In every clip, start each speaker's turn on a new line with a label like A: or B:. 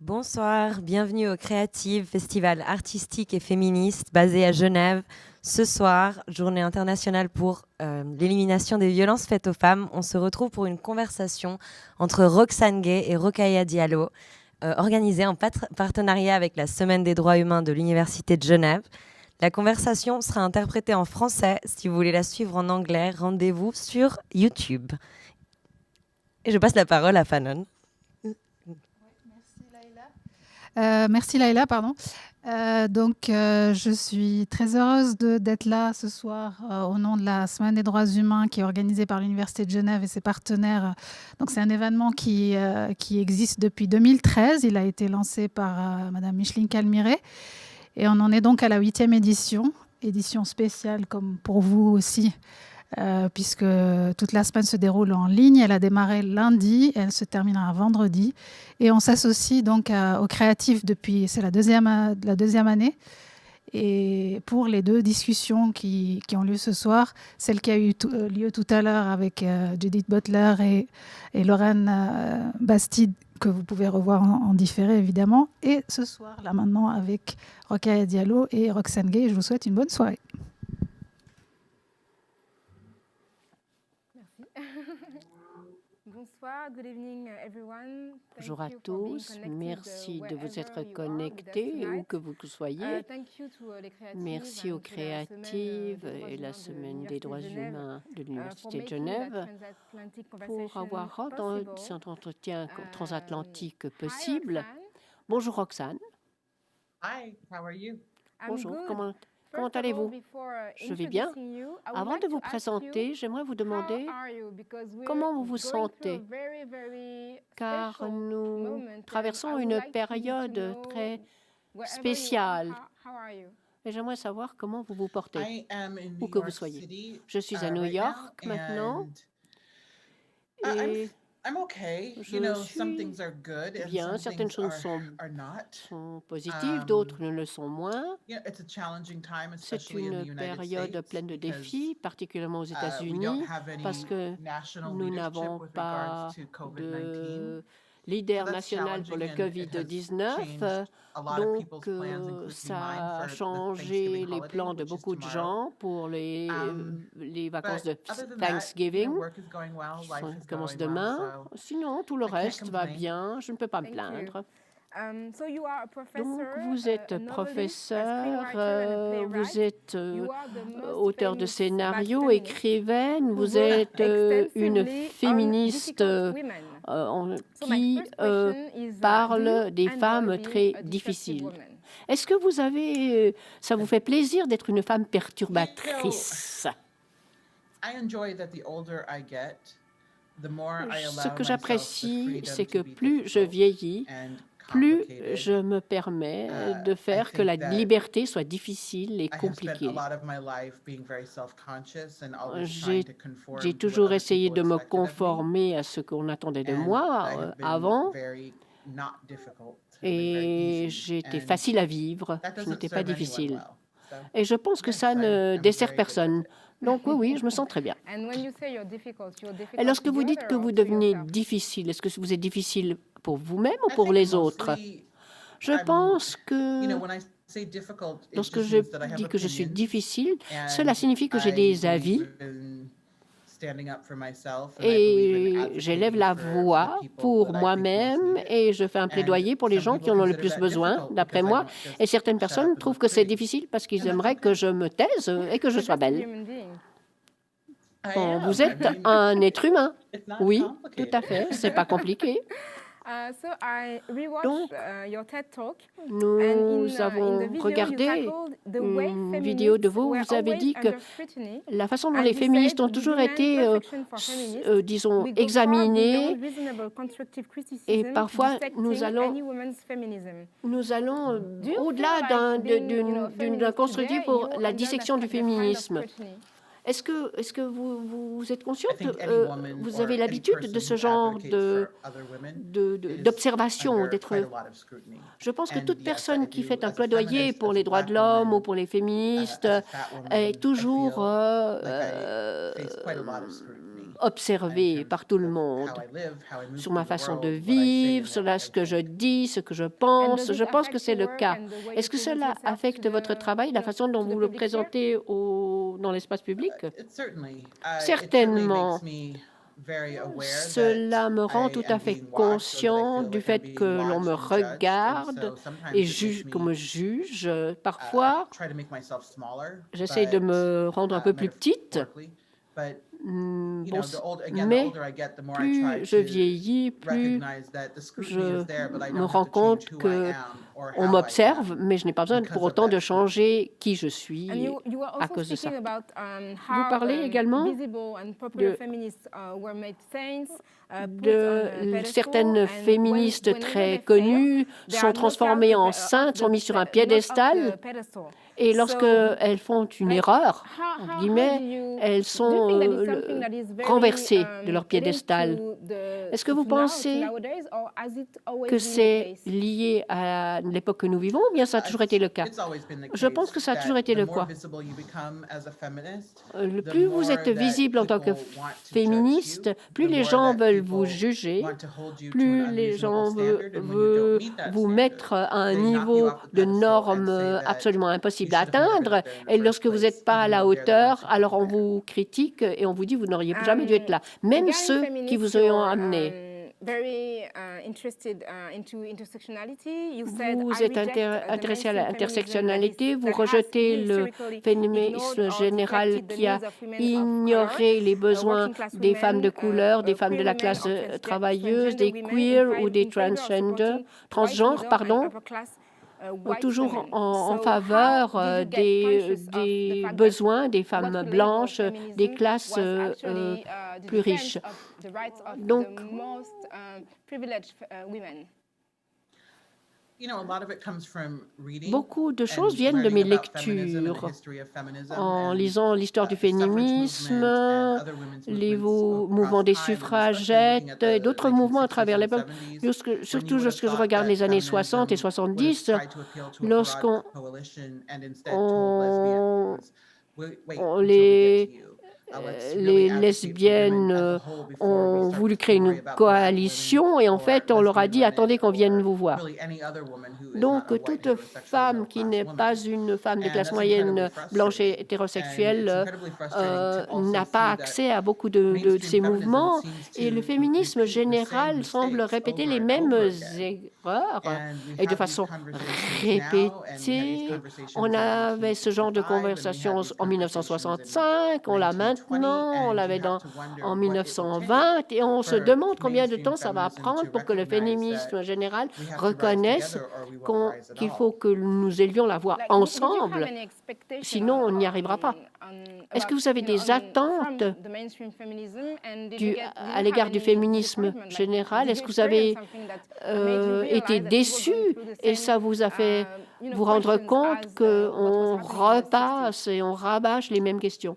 A: Bonsoir, bienvenue au Creative, festival artistique et féministe basé à Genève. Ce soir, journée internationale pour l'élimination des violences faites aux femmes, on se retrouve pour une conversation entre Roxane Gay et Rokhaya Diallo, organisée en partenariat avec la Semaine des droits humains de l'Université de Genève. La conversation sera interprétée en français. Si vous voulez la suivre en anglais, rendez-vous sur YouTube. Et je passe la parole à Fanon.
B: Merci Laïla, pardon. Je suis très heureuse d'être là ce soir au nom de la Semaine des droits humains qui est organisée par l'Université de Genève et ses partenaires. Donc, c'est un événement qui existe depuis 2013. Il a été lancé par Madame Micheline Calmiré et on en est donc à la 8e édition spéciale comme pour vous aussi, puisque toute la semaine se déroule en ligne. Elle a démarré lundi, elle se terminera vendredi. Et on s'associe donc aux créatifs depuis, c'est la deuxième année. Et pour les deux discussions qui ont lieu ce soir, celle qui a eu lieu tout à l'heure avec Judith Butler et Lorraine Bastide, que vous pouvez revoir en différé évidemment, et ce soir, là maintenant, avec Rokhaya Diallo et Roxane Gay. Je vous souhaite une bonne soirée.
C: Bonsoir, good evening everyone.
D: Bonjour à tous, merci de vous être connectés où que vous soyez. Merci aux créatives et la Semaine des droits humains de l'Université de Genève pour avoir rendu cet entretien transatlantique possible. Bonjour Roxane. Bonjour, comment allez-vous? Je vais bien. Avant de vous présenter, j'aimerais vous demander comment vous vous sentez, car nous traversons une période très spéciale. Et j'aimerais savoir comment vous vous portez, où que vous soyez. Je suis à New York maintenant. Et je suis bien. Certaines choses sont positives, d'autres ne le sont moins. C'est une période pleine de défis, particulièrement aux États-Unis, parce que nous n'avons pas de leader national pour le COVID-19. Donc, ça a changé les plans de beaucoup de gens pour les vacances de Thanksgiving, qui commencent demain. Sinon, tout le reste va bien. Je ne peux pas me plaindre. Donc, vous êtes professeur, vous êtes auteur de scénarios, écrivaine, vous êtes une féministe qui parle des femmes très difficiles. Est-ce que ça vous fait plaisir d'être une femme perturbatrice? Ce que j'apprécie, c'est que plus je vieillis, plus je me permets de faire que la liberté soit difficile et compliquée. J'ai toujours essayé de me conformer à ce qu'on attendait de moi avant, et j'étais facile à vivre, je n'étais pas difficile. Et je pense que ça ne dessert personne. Donc oui, je me sens très bien. Et lorsque vous dites que vous devenez difficile, est-ce que vous êtes difficile pour vous-même ou pour les autres? Je pense que lorsque je dis que je suis difficile, cela signifie que j'ai des avis et j'élève la voix pour moi-même et je fais un plaidoyer pour les gens qui en ont le plus besoin, d'après moi. Et certaines personnes trouvent que c'est difficile parce qu'ils aimeraient que je me taise et que je sois belle. Bon, vous êtes un être humain. Oui, tout à fait. C'est pas compliqué. Donc, nous avons regardé une vidéo de vous. Vous avez dit que la façon dont les féministes ont toujours été, disons, examinées, et parfois nous allons au-delà d'un constructif pour la dissection du féminisme. Est-ce que vous êtes consciente, vous avez l'habitude de ce genre d'observation, Je pense que toute personne qui fait un plaidoyer pour les droits de l'homme ou pour les féministes est toujours observée par tout le monde, sur ma façon de vivre, sur ce que je dis, ce que je pense. Je pense que c'est le cas. Est-ce que cela affecte votre travail, la façon dont vous le présentez dans l'espace public? Certainement. Cela me rend tout à fait conscient du fait que l'on me regarde et qu'on me juge. Parfois, j'essaie de me rendre un peu plus petite. Mais plus je vieillis, plus je me rends compte qu'on m'observe, mais je n'ai pas besoin pour autant de changer qui je suis à cause de ça. Vous parlez également de certaines féministes très connues sont transformées en saintes, sont mises sur un piédestal. Et lorsqu'elles font une erreur, entre guillemets, elles sont renversées de leur piédestal. Est-ce que vous pensez que c'est lié à l'époque que nous vivons ou bien ça a toujours été le cas? Je pense que ça a toujours été le cas. Plus vous êtes visible en tant que féministe, plus les gens veulent vous juger, plus les gens veulent vous mettre à un niveau de normes absolument impossible à atteindre. Et lorsque vous n'êtes pas à la hauteur, alors on vous critique et on vous dit vous n'auriez jamais dû être là. Même ceux qui vous ont amené. Vous êtes intéressé à l'intersectionnalité, vous rejetez le féminisme général qui a ignoré les besoins des femmes de couleur, des femmes de la classe travailleuse, des queers ou des transgenres, toujours en faveur des besoins des femmes blanches, des classes plus riches. Donc, beaucoup de choses viennent de mes lectures. En lisant l'histoire du féminisme, les mouvements des suffragettes et d'autres mouvements à travers l'époque, surtout lorsque je regarde les années 60 et 70, lorsqu'on les lesbiennes ont voulu créer une coalition et en fait, on leur a dit « attendez qu'on vienne vous voir ». Donc, toute femme qui n'est pas une femme de classe moyenne blanche et hétérosexuelle n'a pas accès à beaucoup de ces mouvements et le féminisme général semble répéter les mêmes erreurs et de façon répétée. On avait ce genre de conversation en 1965, on l'a maintenant, on l'avait en 1920 et on se demande combien de temps ça va prendre pour que le féminisme général reconnaisse qu'il faut que nous élevions la voix ensemble, sinon on n'y arrivera pas. Est-ce que vous avez des attentes à l'égard du féminisme général? Est-ce que vous avez été déçu et ça vous a fait vous rendre compte qu'on repasse et on rabâche les mêmes questions?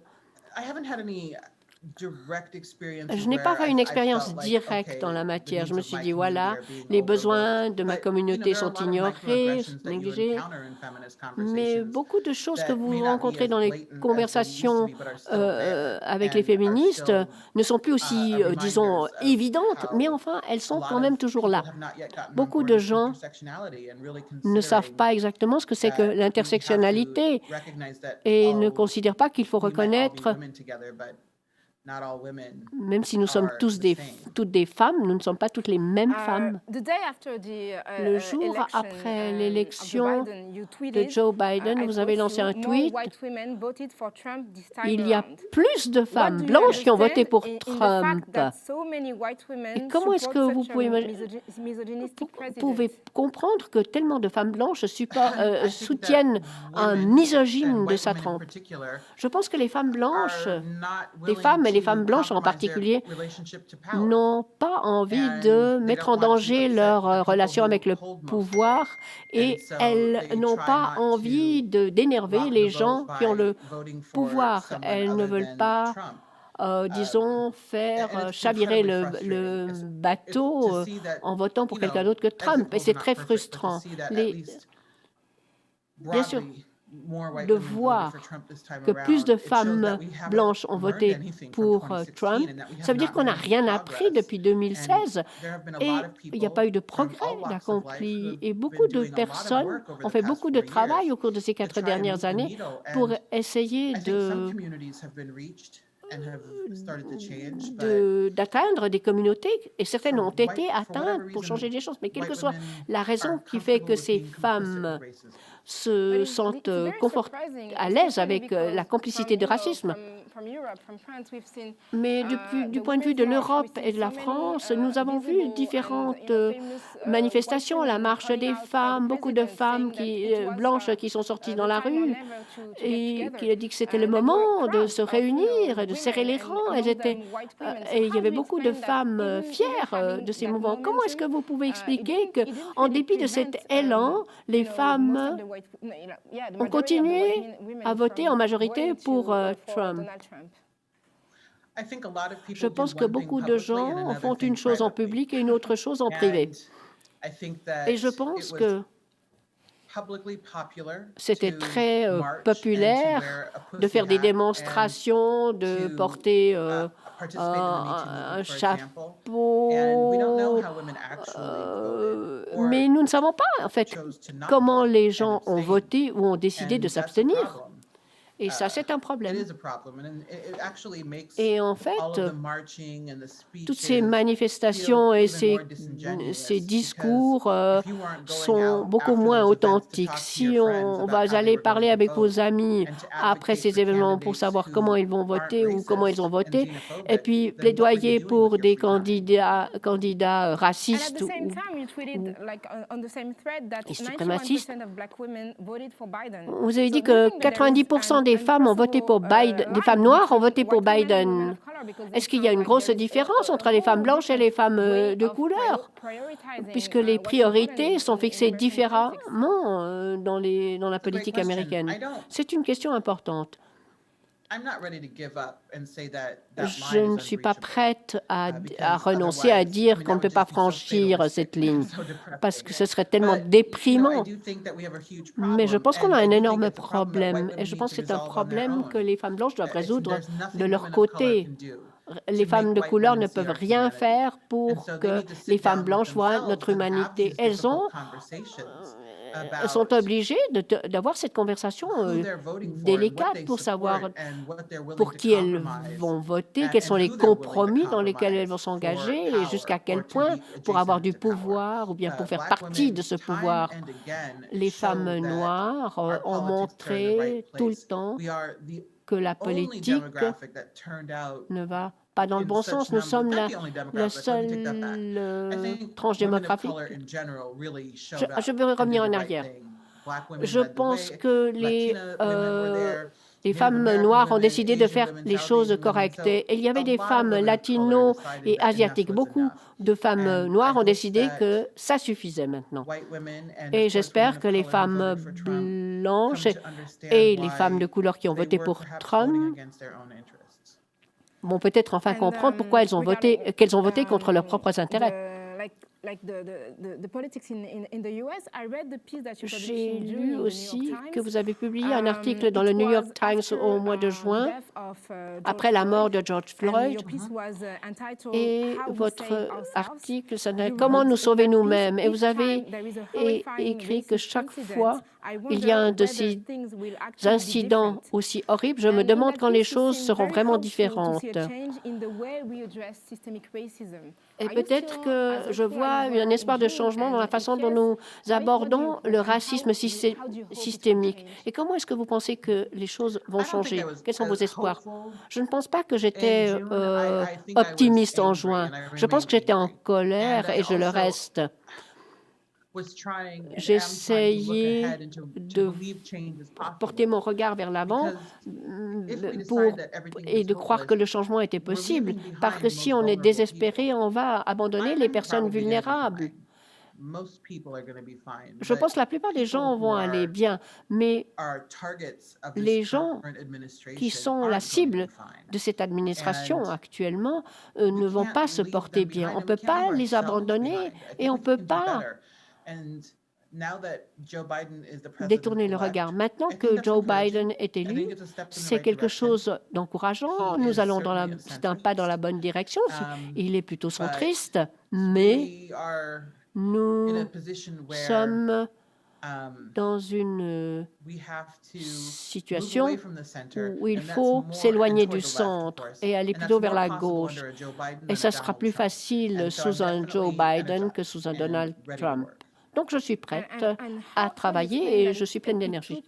D: Je n'ai pas eu une expérience directe en la matière. Je me suis dit, voilà, les besoins de ma communauté sont ignorés, négligés. Mais beaucoup de choses que vous rencontrez dans les conversations avec les féministes ne sont plus aussi, disons, évidentes, mais enfin, elles sont quand même toujours là. Beaucoup de gens ne savent pas exactement ce que c'est que l'intersectionnalité et ne considèrent pas qu'il faut reconnaître. Même si nous sommes toutes des femmes, nous ne sommes pas toutes les mêmes femmes. Le jour après l'élection de Joe Biden, vous avez lancé un tweet. Il y a plus de femmes blanches qui ont voté pour Trump. Et comment est-ce que vous pouvez comprendre que tellement de femmes blanches soutiennent un misogyne de sa trempe? Je pense que les femmes blanches, les femmes et les femmes blanches en particulier, n'ont pas envie de mettre en danger leur relation avec le pouvoir et elles n'ont pas envie d'énerver les gens qui ont le pouvoir. Elles ne veulent pas, disons, faire chavirer le bateau en votant pour quelqu'un d'autre que Trump. Et c'est très frustrant. Bien sûr, de voir que plus de femmes blanches ont voté pour Trump, ça veut dire qu'on n'a rien appris depuis 2016 et il n'y a pas eu de progrès accompli. Et beaucoup de personnes ont fait beaucoup de travail au cours de ces 4 dernières années pour essayer d'atteindre des communautés, et certaines ont été atteintes pour changer les choses. Mais quelle que soit la raison qui fait que ces femmes se sentent à l'aise avec la complicité du racisme. Mais du point de vue de l'Europe et de la France, nous avons vu différentes manifestations, la marche des femmes, beaucoup de femmes blanches qui sont sorties dans la rue et qui ont dit que c'était le moment de se réunir et de serrer les rangs. Et il y avait beaucoup de femmes fières de ces mouvements. Comment est-ce que vous pouvez expliquer qu'en dépit de cet élan, les femmes ont continué à voter en majorité pour Trump? Je pense que beaucoup de gens font une chose en public et une autre chose en privé. Et je pense que c'était très populaire de faire des démonstrations, de porter un chapeau. Mais nous ne savons pas, en fait, comment les gens ont voté ou ont décidé de s'abstenir. Et ça, c'est un problème. Et en fait, toutes ces manifestations et ces discours sont beaucoup moins authentiques. Si on va aller parler avec vos amis après ces événements pour savoir comment ils vont voter ou comment ils ont voté, et puis plaidoyer pour des candidats racistes et suprémacistes, vous avez dit que 90% des femmes ont voté pour Biden, des femmes noires ont voté pour Biden. Est-ce qu'il y a une grosse différence entre les femmes blanches et les femmes de couleur, puisque les priorités sont fixées différemment dans la politique américaine? C'est une question importante. Je ne suis pas prête à renoncer à dire qu'on ne peut pas franchir cette ligne, parce que ce serait tellement déprimant. Mais je pense qu'on a un énorme problème, et je pense que c'est un problème que les femmes blanches doivent résoudre de leur côté. Les femmes de couleur ne peuvent rien faire pour que les femmes blanches voient notre humanité. Elles sont obligées d'avoir cette conversation délicate pour savoir pour qui elles vont voter, quels sont les compromis dans lesquels elles vont s'engager et jusqu'à quel point pour avoir du pouvoir ou bien pour faire partie de ce pouvoir. Les femmes noires ont montré tout le temps que la politique ne va pas dans le bon sens. Nous sommes la seule tranche démographique. Je veux revenir en arrière. Je pense que les femmes noires ont décidé de faire les choses correctes. Et il y avait des femmes latino et asiatiques. Beaucoup de femmes noires ont décidé que ça suffisait maintenant. Et j'espère que les femmes blanches et les femmes de couleur qui ont voté pour Trump vont peut-être enfin comprendre pourquoi qu'elles ont voté contre leurs propres intérêts. J'ai lu aussi que vous avez publié un article dans le New York Times au mois de juin, après la mort de George Floyd, et votre article s'appelle « Comment nous sauver nous-mêmes ?» et vous avez écrit que chaque fois il y a un de ces incidents aussi horribles, je me demande quand les choses seront vraiment différentes. Et peut-être que je vois un espoir de changement dans la façon dont nous abordons le racisme systémique. Et comment est-ce que vous pensez que les choses vont changer? Quels sont vos espoirs? Je ne pense pas que j'étais optimiste en juin. Je pense que j'étais en colère et je le reste. J'essayais de porter mon regard vers l'avant et de croire que le changement était possible, parce que si on est désespéré, on va abandonner les personnes vulnérables. Je pense que la plupart des gens vont aller bien, mais les gens qui sont la cible de cette administration actuellement ne vont pas se porter bien. On ne peut pas les abandonner et on ne peut pas détourner le regard. Maintenant que Joe Biden est élu, c'est quelque chose d'encourageant. Nous allons c'est un pas dans la bonne direction. Il est plutôt centriste, mais nous sommes dans une situation où il faut s'éloigner du centre et aller plutôt vers la gauche. Et ça sera plus facile sous un Joe Biden que sous un Donald Trump. Donc, je suis prête à travailler et je suis pleine d'énergie.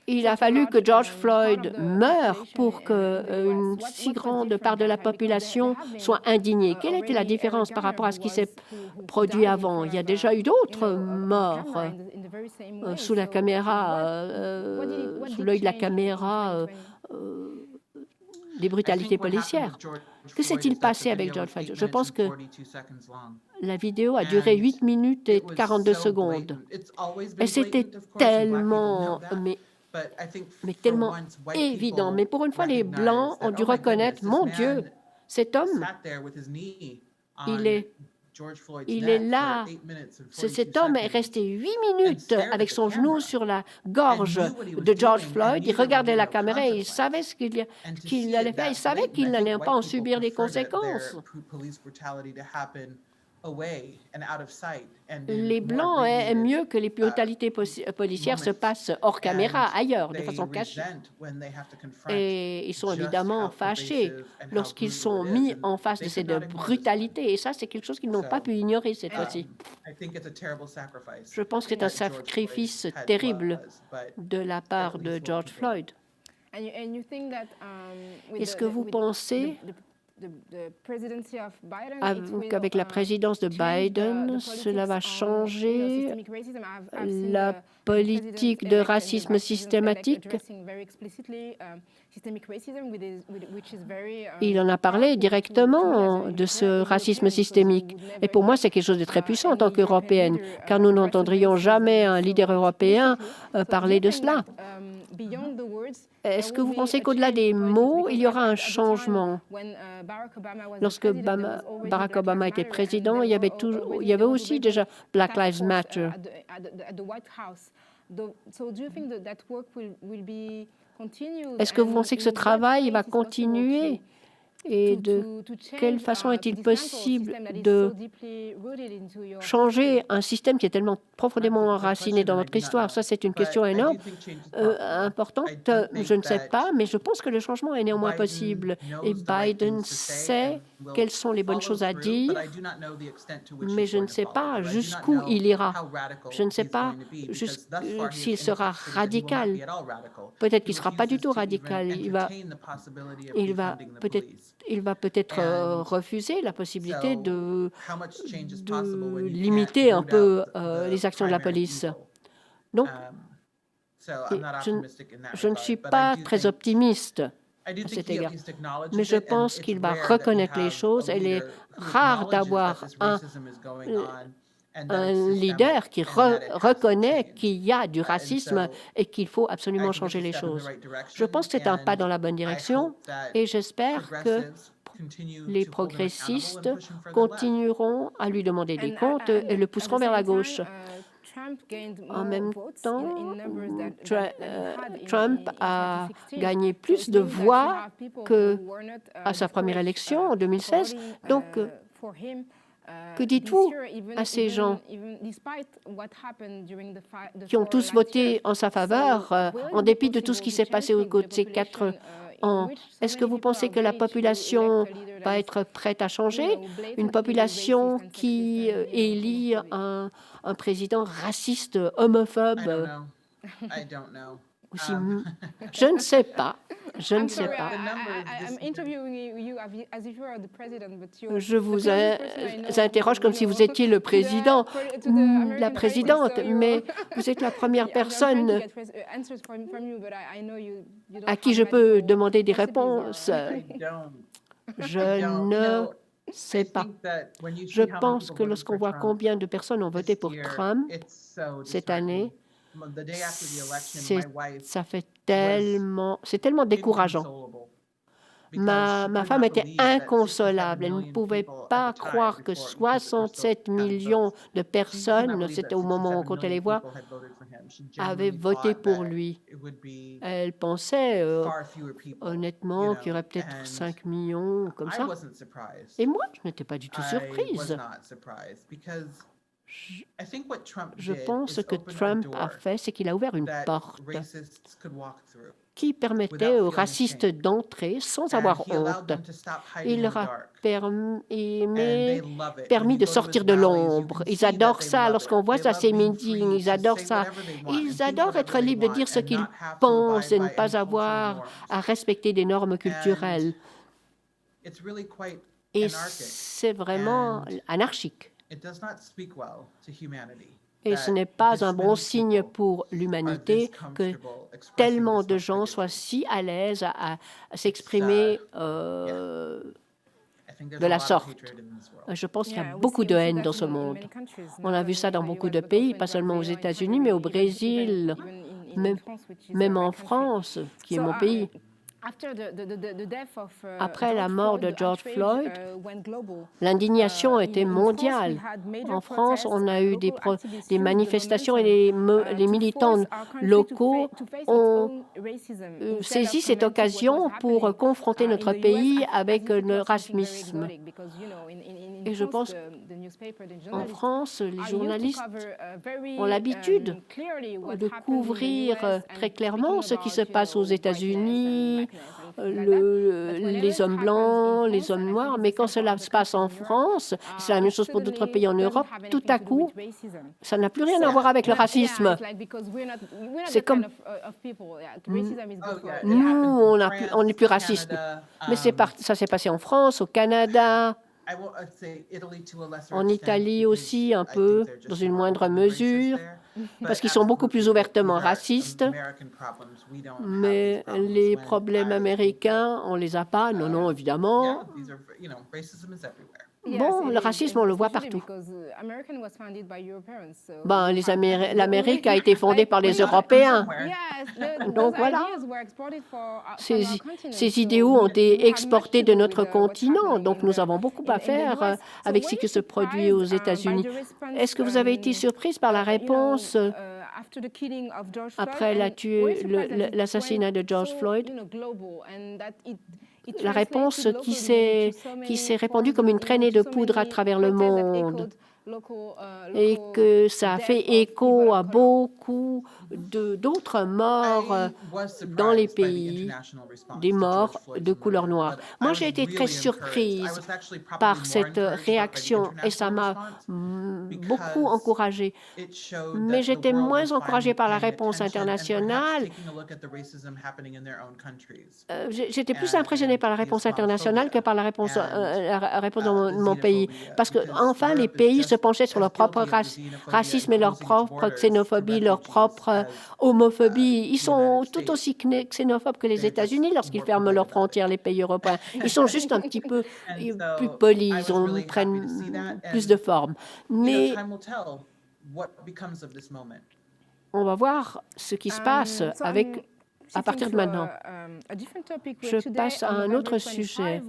D: Il a fallu que George Floyd meure pour qu'une si grande part de la population soit indignée. Quelle était la différence par rapport à ce qui s'est produit avant? Il y a déjà eu d'autres morts sous la caméra, sous l'œil de la caméra, des brutalités policières. Que s'est-il passé avec George Floyd? Je pense que la vidéo a duré 8 minutes et 42 secondes. Et c'était tellement, mais tellement évident. Mais pour une fois, les Blancs ont dû reconnaître, mon Dieu, cet homme, il est là. Cet homme est resté 8 minutes avec son genou sur la gorge de George Floyd. Il regardait la caméra et il savait ce qu'il allait faire. Il savait qu'il n'allait pas en subir les conséquences. Les Blancs aiment mieux que les brutalités policières se passent hors caméra, ailleurs, de façon cachée. Et ils sont évidemment fâchés lorsqu'ils sont mis en face de cette brutalité. Et ça, c'est quelque chose qu'ils n'ont pas pu ignorer cette fois-ci. Je pense que c'est un sacrifice terrible de la part de George Floyd. Est-ce que vous pensez qu'avec la présidence de Biden, cela va changer la politique de racisme systématique? Il en a parlé directement de ce racisme systémique. Et pour moi, c'est quelque chose de très puissant en tant qu'Européenne, car nous n'entendrions jamais un leader européen parler de cela. Est-ce que vous pensez qu'au-delà des mots, il y aura un changement? Lorsque Barack Obama était président, il y avait aussi déjà Black Lives Matter. Est-ce que vous pensez que ce travail va continuer? Et de quelle façon est-il possible de changer un système qui est tellement profondément enraciné dans notre histoire? Ça, c'est une question énorme, importante. Je ne sais pas, mais je pense que le changement est néanmoins possible. Et Biden sait quelles sont les bonnes choses à dire, mais je ne sais pas jusqu'où il ira. Je ne sais pas s'il sera radical. Peut-être qu'il ne sera pas du tout radical. Il va peut-être refuser la possibilité de limiter un peu les actions de la police. Donc, je ne suis pas très optimiste à cet égard. Mais je pense qu'il va reconnaître les choses. Il est rare d'avoir un leader qui reconnaît qu'il y a du racisme et qu'il faut absolument changer les choses. Je pense que c'est un pas dans la bonne direction et j'espère que les progressistes continueront à lui demander des comptes et le pousseront vers la gauche. En même temps, Trump a gagné plus de voix qu'à sa première élection en 2016. Donc, que dites-vous à ces gens qui ont tous voté en sa faveur, en dépit de tout ce qui s'est passé au cours de ces 4 ans? Est-ce que vous pensez que la population va être prête à changer? Une population qui élit un président raciste, homophobe? Aussi, je ne sais pas. Je ne sais pas. Je vous interroge comme si vous étiez le président, la présidente, mais vous êtes la première personne à qui je peux demander des réponses. Je ne sais pas. Je pense que lorsqu'on voit combien de personnes ont voté pour Trump cette année, c'est tellement décourageant. Ma femme était inconsolable. Elle ne pouvait pas croire que 67 millions de personnes, c'était au moment où on comptait les voix, avaient voté pour lui. Elle pensait honnêtement qu'il y aurait peut-être 5 millions comme ça. Et moi, je n'étais pas du tout surprise. Je pense que Trump a fait, c'est qu'il a ouvert une porte qui permettait aux racistes d'entrer sans avoir honte. Il leur a permis de sortir de l'ombre. Ils adorent ça. Lorsqu'on voit ça, ces meetings, ils adorent ça. Ils adorent être libres de dire ce qu'ils pensent et ne pas avoir à respecter des normes culturelles. Et c'est vraiment anarchique. Et ce n'est pas un bon signe pour l'humanité que tellement de gens soient si à l'aise à s'exprimer de la sorte. Je pense qu'il y a beaucoup de haine dans ce monde. On a vu ça dans beaucoup de pays, pas seulement aux États-Unis, mais au Brésil, même en France, qui est mon pays. Après la mort de George Floyd, l'indignation était mondiale. En France, on a eu des manifestations et les militants locaux ont saisi cette occasion pour confronter notre pays avec le racisme. Et je pense qu'en France, les journalistes ont l'habitude de couvrir très clairement ce qui se passe aux États-Unis, les hommes blancs, les hommes noirs, mais quand cela se passe en France, c'est la même chose pour d'autres pays en Europe, tout à coup, ça n'a plus rien à voir avec le racisme. C'est comme nous, on n'est plus raciste. Mais ça s'est passé en France, au Canada, en Italie aussi, un peu, dans une moindre mesure, parce qu'ils sont beaucoup plus ouvertement racistes. Mais les problèmes américains, on ne les a pas. Non, non, évidemment. Bon, le racisme, on le voit partout. L'Amérique a été fondée par les Européens. Donc voilà. Ces idéaux ont été exportés de notre continent. Donc nous avons beaucoup à faire avec ce qui se produit aux États-Unis. Est-ce que vous avez été surprise par la réponse après l'assassinat de George Floyd? La réponse qui s'est répandue comme une traînée de poudre à travers le monde et que ça a fait écho à beaucoup d'autres morts dans les pays, des morts de couleur noire. Moi, j'ai été très surprise par cette réaction et ça m'a beaucoup encouragée. Mais j'étais moins encouragée par la réponse internationale. J'étais plus impressionnée par la réponse internationale que par la réponse dans mon pays. Parce que enfin, les pays se penchaient sur leur propre racisme et leur propre xénophobie, leur propre homophobie. Ils sont tout aussi xénophobes que les États-Unis lorsqu'ils ferment leurs frontières, les pays européens. Ils sont juste un petit peu plus polis, ils prennent plus de forme. Mais on va voir ce qui se passe à partir de maintenant. Je passe à un autre sujet.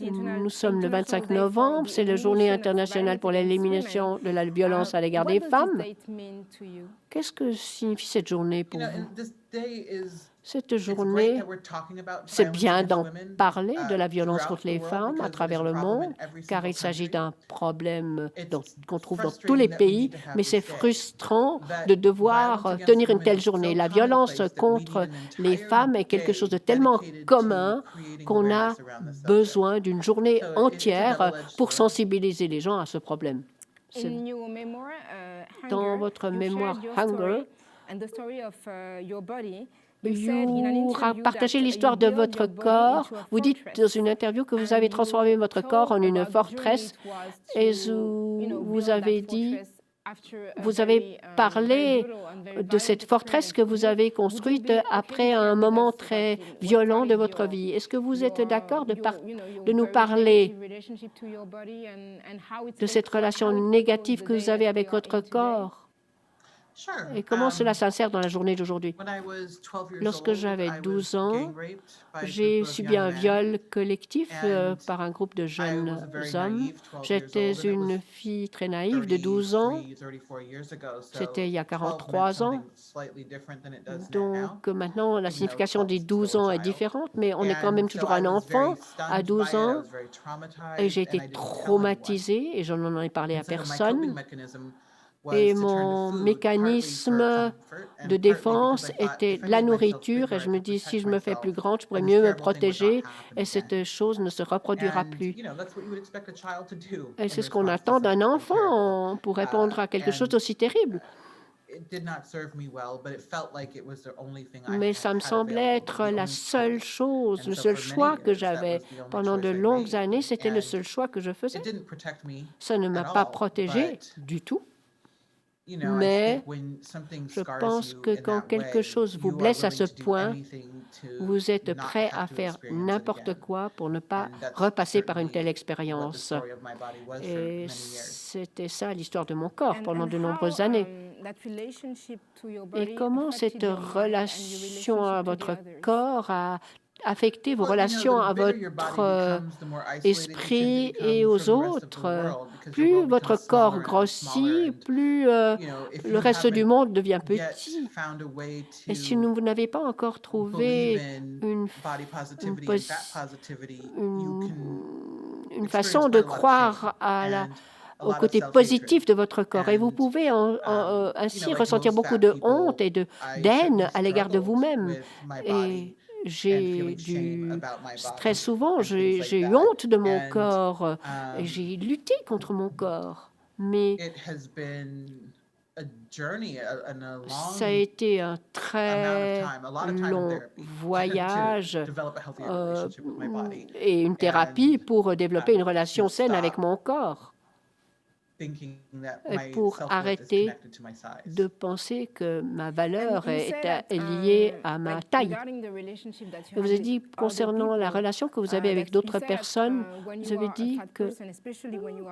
D: Nous sommes le 25 novembre, c'est la Journée internationale pour l'élimination de la violence à l'égard des femmes. Qu'est-ce que signifie cette journée pour vous? Cette journée, c'est bien d'en parler de la violence contre les femmes à travers le monde, car il s'agit d'un problème qu'on trouve dans tous les pays, mais c'est frustrant de devoir tenir une telle journée. La violence contre les femmes est quelque chose de tellement commun qu'on a besoin d'une journée entière pour sensibiliser les gens à ce problème. Dans votre mémoire Hunger, vous partagez l'histoire de votre corps. Vous dites dans une interview que vous avez transformé votre corps en une forteresse et vous avez dit, vous avez parlé de cette forteresse que vous avez construite après un moment très violent de votre vie. Est-ce que vous êtes d'accord de nous parler de cette relation négative que vous avez avec votre corps? Et comment cela s'insère dans la journée d'aujourd'hui? Lorsque j'avais 12 ans, j'ai subi un viol collectif par un groupe de jeunes hommes. J'étais une fille très naïve de 12 ans. C'était il y a 43 ans. Donc maintenant, la signification des 12 ans est différente, mais on est quand même toujours un enfant à 12 ans. Et j'ai été traumatisée et je n'en ai parlé à personne. Et mon mécanisme de défense était la nourriture. Et je me dis, si je me fais plus grande, je pourrais mieux me protéger et cette chose ne se reproduira plus. Et c'est ce qu'on attend d'un enfant pour répondre à quelque chose d'aussi terrible. Mais ça me semblait être la seule chose, le seul choix que j'avais. Pendant de longues années, c'était le seul choix que je faisais. Ça ne m'a pas protégée du tout. Mais je pense que quand quelque chose vous blesse à ce point, vous êtes prêt à faire n'importe quoi pour ne pas repasser par une telle expérience. Et c'était ça l'histoire de mon corps pendant de nombreuses années. Et comment cette relation à votre corps a affecté vos relations à votre esprit et aux autres? Plus votre corps grossit, plus le reste du monde devient petit. Et si vous n'avez pas encore trouvé une façon de croire au côté positif de votre corps, et vous pouvez ainsi ressentir beaucoup de honte et de haine à l'égard de vous-même. Et très souvent, j'ai eu honte de mon corps et j'ai lutté contre mon corps. Mais ça a été un très long voyage et une thérapie pour développer une relation saine avec mon corps. Et pour arrêter de penser que ma valeur est liée à ma taille. Et vous avez dit, concernant la relation que vous avez avec d'autres personnes, vous avez dit que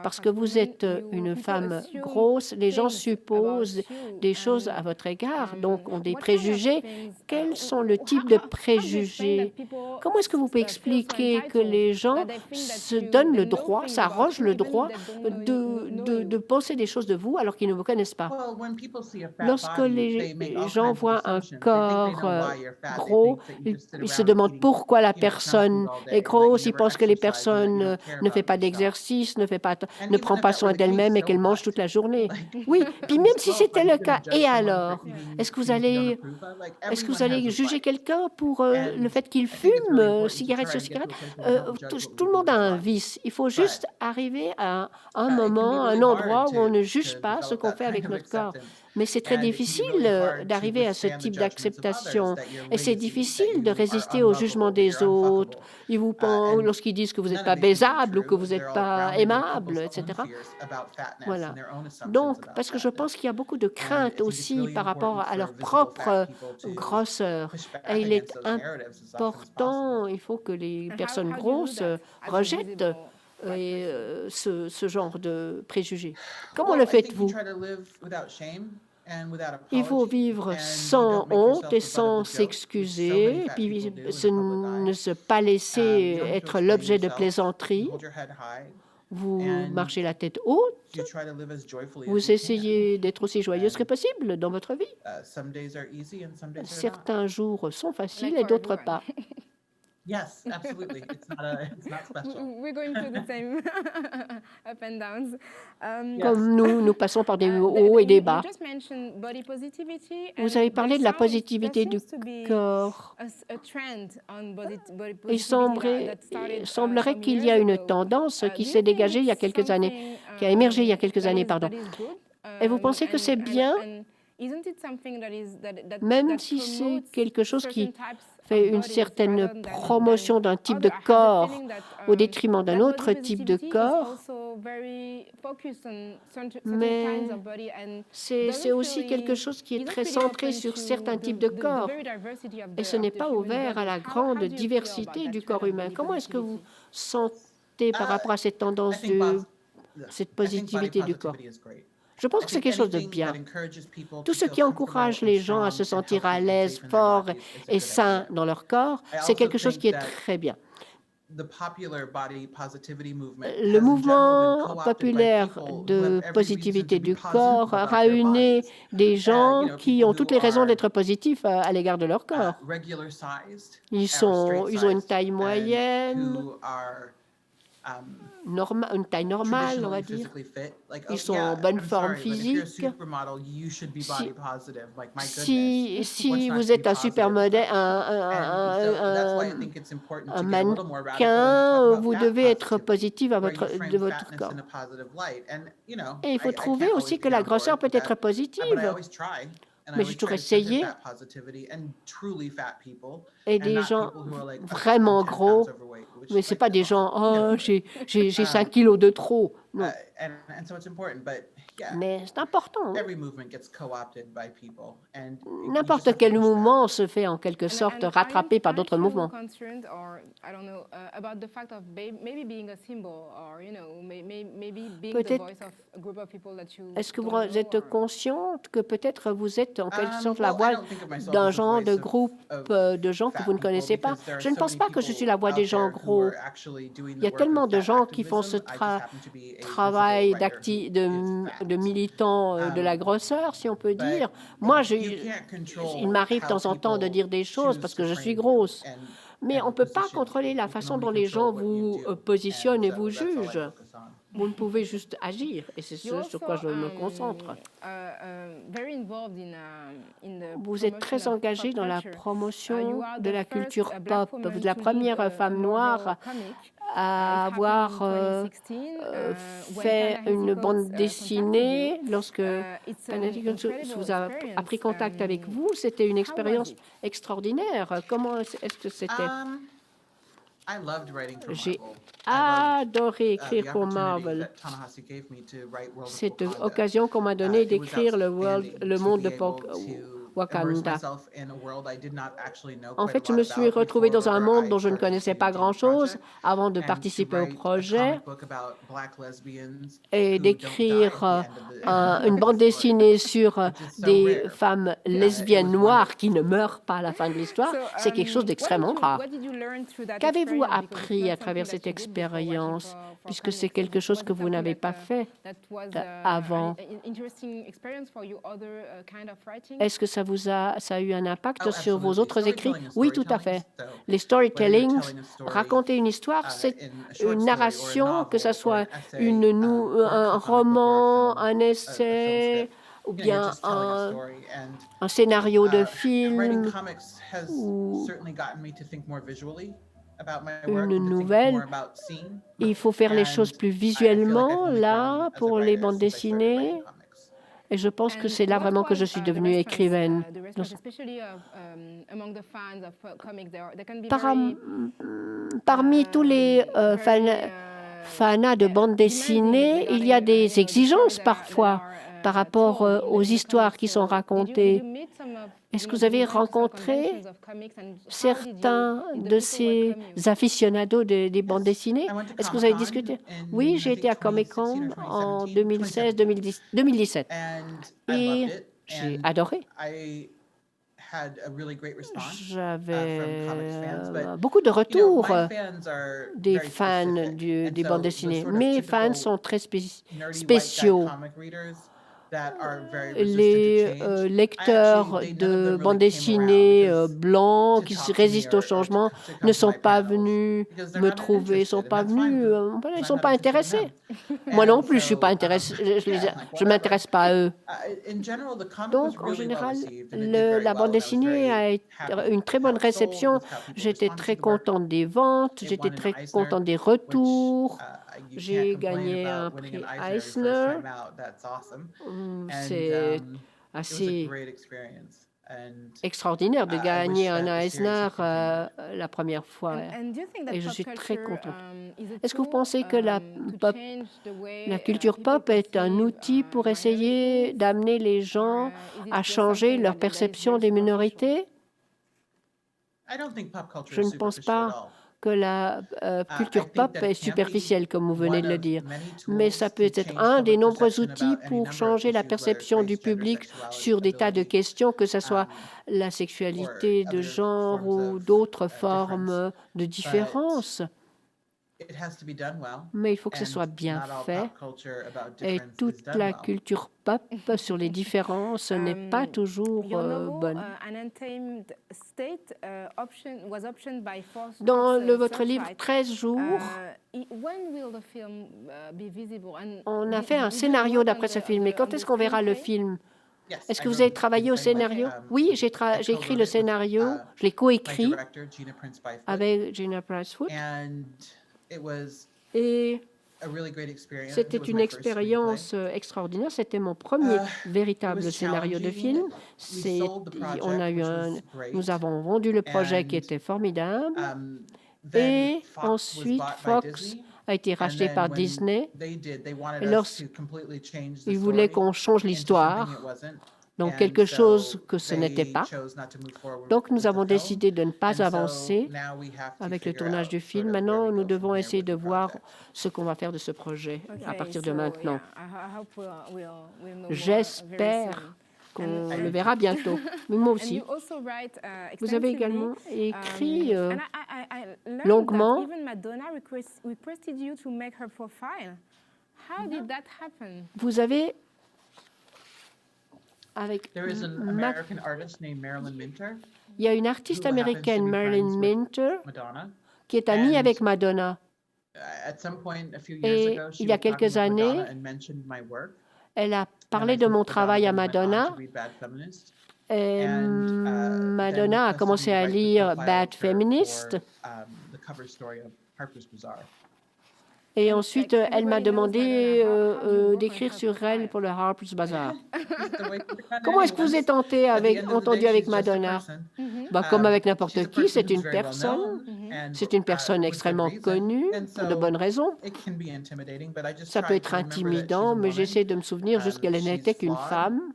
D: parce que vous êtes une femme grosse, les gens supposent des choses à votre égard, donc ont des préjugés. Quels sont le type de préjugés? Comment est-ce que vous pouvez expliquer que les gens se donnent le droit, s'arrogent le droit de penser des choses de vous alors qu'ils ne vous connaissent pas? Lorsque les gens voient un corps gros, ils se demandent pourquoi la personne est grosse. Ils pensent que les personnes ne font pas d'exercice, ne prend pas soin d'elle-même et qu'elle mange toute la journée. Oui, puis même si c'était le cas, et alors? Est-ce que vous allez juger quelqu'un pour le fait qu'il fume cigarette sur cigarette? Tout le monde a un vice. Il faut juste arriver à un moment, un endroit où on ne juge pas ce qu'on fait avec notre corps. Mais c'est très difficile d'arriver à ce type d'acceptation. Et c'est difficile de résister au jugement des autres. Ils vous pensent, lorsqu'ils disent que vous n'êtes pas baisable ou que vous n'êtes pas aimable, etc. Voilà. Donc, parce que je pense qu'il y a beaucoup de craintes aussi par rapport à leur propre grosseur. Et il est important, il faut que les personnes grosses rejettent ce genre de préjugés. Comment le faites-vous? Il faut vivre sans honte et sans s'excuser, et puis ne se pas laisser être l'objet de plaisanteries. Vous marchez la tête haute. Vous essayez d'être aussi joyeuse que possible dans votre vie. Certains jours sont faciles et d'autres pas.
C: Yes, absolutely. It's not special. We're going through the same up and downs.
D: Comme nous passons par des hauts et des bas. Vous avez parlé de la positivité du corps. Il semblerait qu'il y a une tendance qui s'est dégagée il y a quelques années, qui a émergé il y a quelques années, pardon. Et vous pensez que c'est bien, même si c'est quelque chose qui fait une certaine promotion d'un type de corps au détriment d'un autre type de corps, mais c'est aussi quelque chose qui est très centré sur certains types de corps et ce n'est pas ouvert à la grande diversité du corps humain. Comment est-ce que vous sentez par rapport à cette tendance cette positivité du corps? Je pense que c'est quelque chose de bien. Tout ce qui encourage les gens à se sentir à l'aise, forts et sains dans leur corps, c'est quelque chose qui est très bien. Le mouvement populaire de positivité du corps a réuni des gens qui ont toutes les raisons d'être positifs à l'égard de leur corps. Ils ont une taille moyenne, une taille normale, on va dire. Ils sont en bonne forme physique. Si vous êtes un supermodèle, un mannequin, vous devez être positif de votre corps. Et il faut trouver aussi que la grosseur peut être positive. Mais j'ai toujours essayé. Et des gens vraiment gros, mais ce n'est pas des gens, oh, j'ai 5 kilos de trop. Non. Mais c'est important. N'importe quel mouvement se fait en quelque sorte rattrapé par d'autres mouvements. Peut-être, est-ce que vous êtes consciente que peut-être vous êtes en quelque sorte la voix d'un genre de groupe de gens que vous ne connaissez pas? Je ne pense pas que je suis la voix des gens gros. Il y a tellement de gens qui font ce travail de militants de la grosseur, si on peut dire. Moi, il m'arrive de temps en temps de dire des choses parce que je suis grosse. Mais on ne peut pas contrôler la façon dont les gens vous positionnent et vous jugent. Vous ne pouvez juste agir, et c'est ce sur quoi je me concentre. Vous êtes très engagé dans la promotion de la culture pop. Vous êtes la première femme noire à avoir fait une bande dessinée lorsque vous a pris contact avec vous. C'était une expérience extraordinaire. Comment est-ce que c'était? J'ai adoré écrire pour Marvel. Cette occasion qu'on m'a donnée d'écrire le monde de Wakanda. En fait, je me suis retrouvée dans un monde dont je ne connaissais pas grand-chose avant de participer au projet et d'écrire une bande dessinée sur des femmes lesbiennes noires qui ne meurent pas à la fin de l'histoire. C'est quelque chose d'extrêmement rare. Qu'avez-vous appris à travers cette expérience, puisque c'est quelque chose que vous n'avez pas fait avant? Est-ce que ça a eu un impact sur vos autres écrits? Oui, tout à fait. Les storytellings, raconter une histoire, c'est une narration, que ce soit un roman, un essai, ou bien un scénario de film, ou une nouvelle. Il faut faire les choses plus visuellement, là, pour les bandes dessinées. Et je pense que c'est là vraiment que je suis devenue écrivaine. Parmi tous les fanas de bandes dessinées, il y a des exigences parfois par rapport aux histoires qui sont racontées. Est-ce que vous avez rencontré certains de ces aficionados des bandes dessinées? Est-ce que vous avez discuté? Oui, j'ai été à Comic-Con en 2017 et j'ai adoré. J'avais beaucoup de retours des fans des bandes dessinées. Mes fans sont très spéciaux. Les lecteurs de bandes dessinées blancs qui résistent au changement ne sont pas venus me trouver, ils ne sont pas intéressés. Moi non plus, je ne suis pas intéressée, je ne m'intéresse pas à eux. Donc, en général, la bande dessinée a une très bonne réception. J'étais très contente des ventes, j'étais très contente des retours. J'ai gagné un prix Eisner. C'est assez extraordinaire de gagner un Eisner la première fois. Et je suis très contente. Est-ce que vous pensez que la culture pop est un outil pour essayer d'amener les gens à changer leur perception des minorités? Je ne pense pas que la culture pop est superficielle, comme vous venez de le dire. Mais ça peut être un des nombreux outils pour changer la perception du public sur des tas de questions, que ce soit la sexualité de genre ou d'autres formes de différence. Mais il faut que ce soit bien fait. Et toute la culture pop sur les différences n'est pas toujours bonne. Dans votre livre 13 jours, on a fait un scénario d'après ce film. Et quand est-ce qu'on verra le film? Est-ce que vous avez travaillé au scénario? Oui, j'ai écrit le scénario, je l'ai coécrit avec Gina Pricewood. Et c'était une expérience extraordinaire. C'était mon premier véritable scénario de film. Nous avons vendu le projet qui était formidable. Et ensuite, Fox a été racheté par Disney. Ils voulaient qu'on change l'histoire. Donc, quelque chose que ce n'était pas. Donc, nous avons décidé de ne pas avancer avec le tournage du film. Maintenant, nous devons essayer de voir ce qu'on va faire de ce projet à partir de maintenant. J'espère qu'on le verra bientôt. Mais moi aussi. Vous avez également écrit longuement. Vous avez avec il y a une artiste américaine, Marilyn Minter, qui est amie avec Madonna. Et il y a quelques années, elle a parlé de mon travail à Madonna. Et Madonna a commencé à lire Bad Feminist. Et ensuite, elle m'a demandé d'écrire sur elle pour le Harper's Bazaar. Comment est-ce que vous êtes entendu avec Madonna? Comme avec n'importe qui, c'est une personne. C'est une personne extrêmement connue, pour de bonnes raisons. Ça peut être intimidant, mais j'essaie de me souvenir juste qu'elle n'était qu'une femme.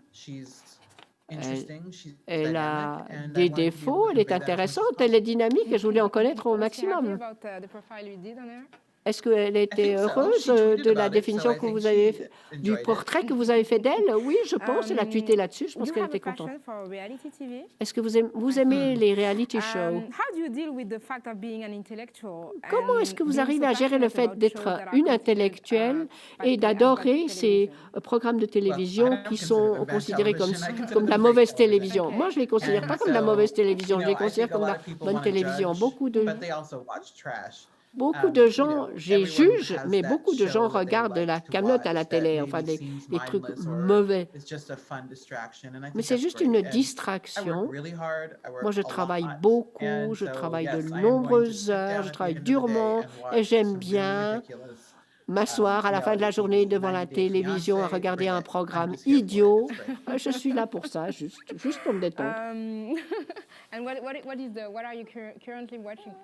D: Elle a des défauts, elle est intéressante, elle est dynamique et je voulais en connaître au maximum. Est-ce qu'elle était heureuse de la définition que vous avez fait, du portrait que vous avez fait d'elle? Oui, je pense. Elle a tweeté là-dessus. Je pense qu'elle était contente. Est-ce que vous aimez les reality shows? Comment est-ce que vous arrivez à gérer le fait d'être une intellectuelle et d'adorer ces programmes de télévision qui sont considérés comme de la mauvaise télévision? Moi, je ne les considère pas comme de la mauvaise télévision. Je les considère comme de la bonne télévision. Beaucoup de gens, j'ai juge, mais beaucoup de gens regardent la Kaamelott à la télé, enfin des trucs mauvais. Mais c'est juste une distraction. Moi, je travaille beaucoup, je travaille de nombreuses heures, je travaille durement et j'aime bien m'asseoir à la fin de la journée devant la télévision à regarder un programme idiot. Je suis là pour ça, juste pour me détendre.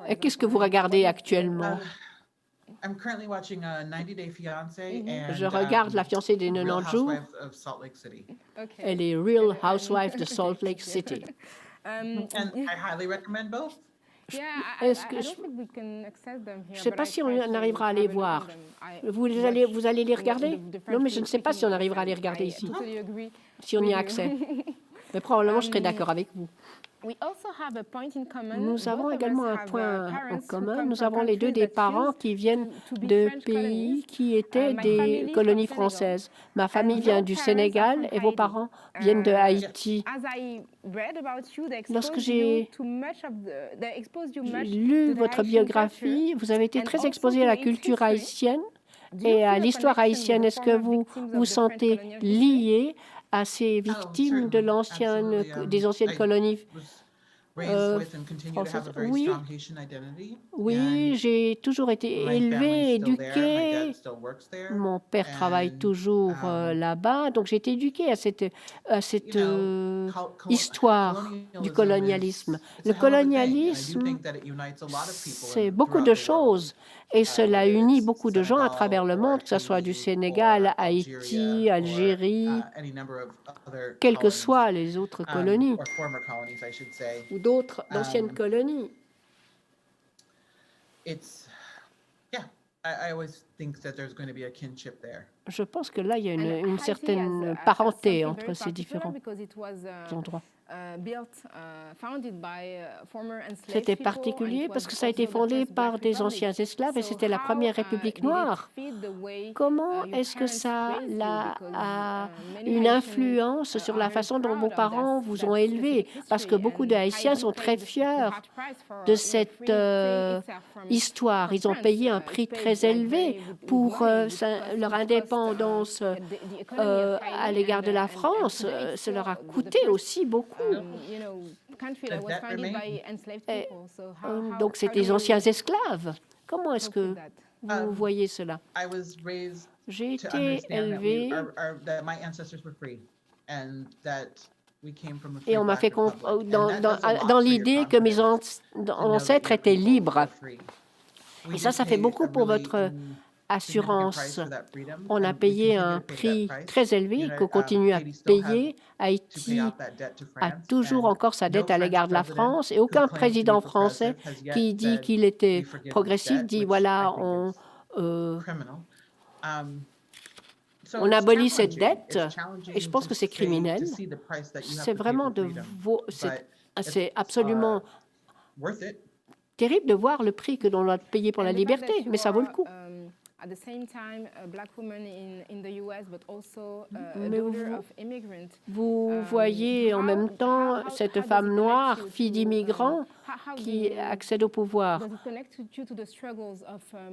D: Et qu'est-ce que vous regardez actuellement? Je regarde La fiancée des 90 jours et les Real Housewives de Salt Lake City. Je ne sais pas si on arrivera à les voir. Vous allez les regarder? Non, mais je ne sais pas si on arrivera à les regarder ici, si on y a accès. Mais probablement, je serai d'accord avec vous. Nous avons également un point en commun. Nous avons les deux des parents qui viennent de pays qui étaient des colonies françaises. Ma famille vient du Sénégal et vos parents viennent de Haïti. Lorsque j'ai lu votre biographie, vous avez été très exposé à la culture haïtienne et à l'histoire haïtienne. Est-ce que vous vous sentez lié à ces victimes de des anciennes colonies françaises? Oui, j'ai toujours été élevé, éduqué. Mon père travaille toujours là-bas, donc j'ai été éduqué à cette histoire du colonialisme. Le colonialisme, c'est beaucoup de choses. Et cela unit beaucoup de gens à travers le monde, que ce soit du Sénégal, Haïti, Algérie, quelles que soient les autres colonies, ou d'autres anciennes colonies. Je pense que là, il y a une certaine parenté entre ces différents endroits. C'était particulier parce que ça a été fondé par des anciens esclaves et c'était la première république noire. Comment est-ce que ça a une influence sur la façon dont vos parents vous ont élevé? Parce que beaucoup de Haïtiens sont très fiers de cette histoire. Ils ont payé un prix très élevé pour leur indépendance à l'égard de la France. Ça leur a coûté aussi beaucoup. Donc, c'est des anciens esclaves. Comment est-ce que vous voyez cela? J'ai été élevé et on m'a fait dans l'idée que mes ancêtres étaient libres. Et ça fait beaucoup pour votre assurance. On a payé un prix très élevé qu'on continue à payer. Haïti a toujours encore sa dette à l'égard de la France et aucun président français qui dit qu'il était progressif dit voilà, on abolit cette dette et je pense que c'est criminel. C'est vraiment c'est absolument terrible de voir le prix que l'on doit payer pour la liberté, mais ça vaut le coup. Mais vous voyez en même temps cette femme noire, fille d'immigrants, qui accède au pouvoir.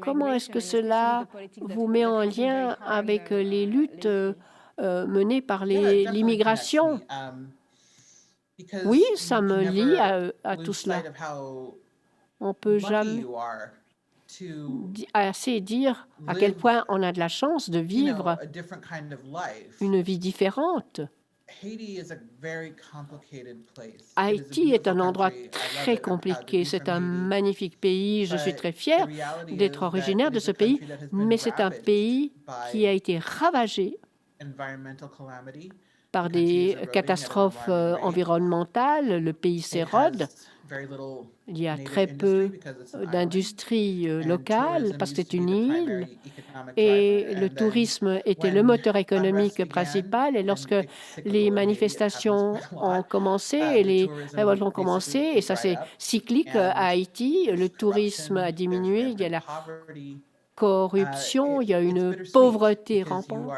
D: Comment est-ce que cela vous met en lien avec les luttes menées par l'immigration? Oui, ça me lie à tout cela. On ne peut jamais assez dire à quel point on a de la chance de vivre une vie différente. Haïti est un endroit très compliqué. C'est un magnifique pays. Je suis très fière d'être originaire de ce pays, mais c'est un pays qui a été ravagé par des catastrophes environnementales. Le pays s'érode. Il y a très peu d'industrie locale parce que c'est une île et le tourisme était le moteur économique principal. Et lorsque les manifestations ont commencé et les révoltes ont commencé, et ça c'est cyclique à Haïti, le tourisme a diminué, il y a la corruption, il y a une pauvreté rampante.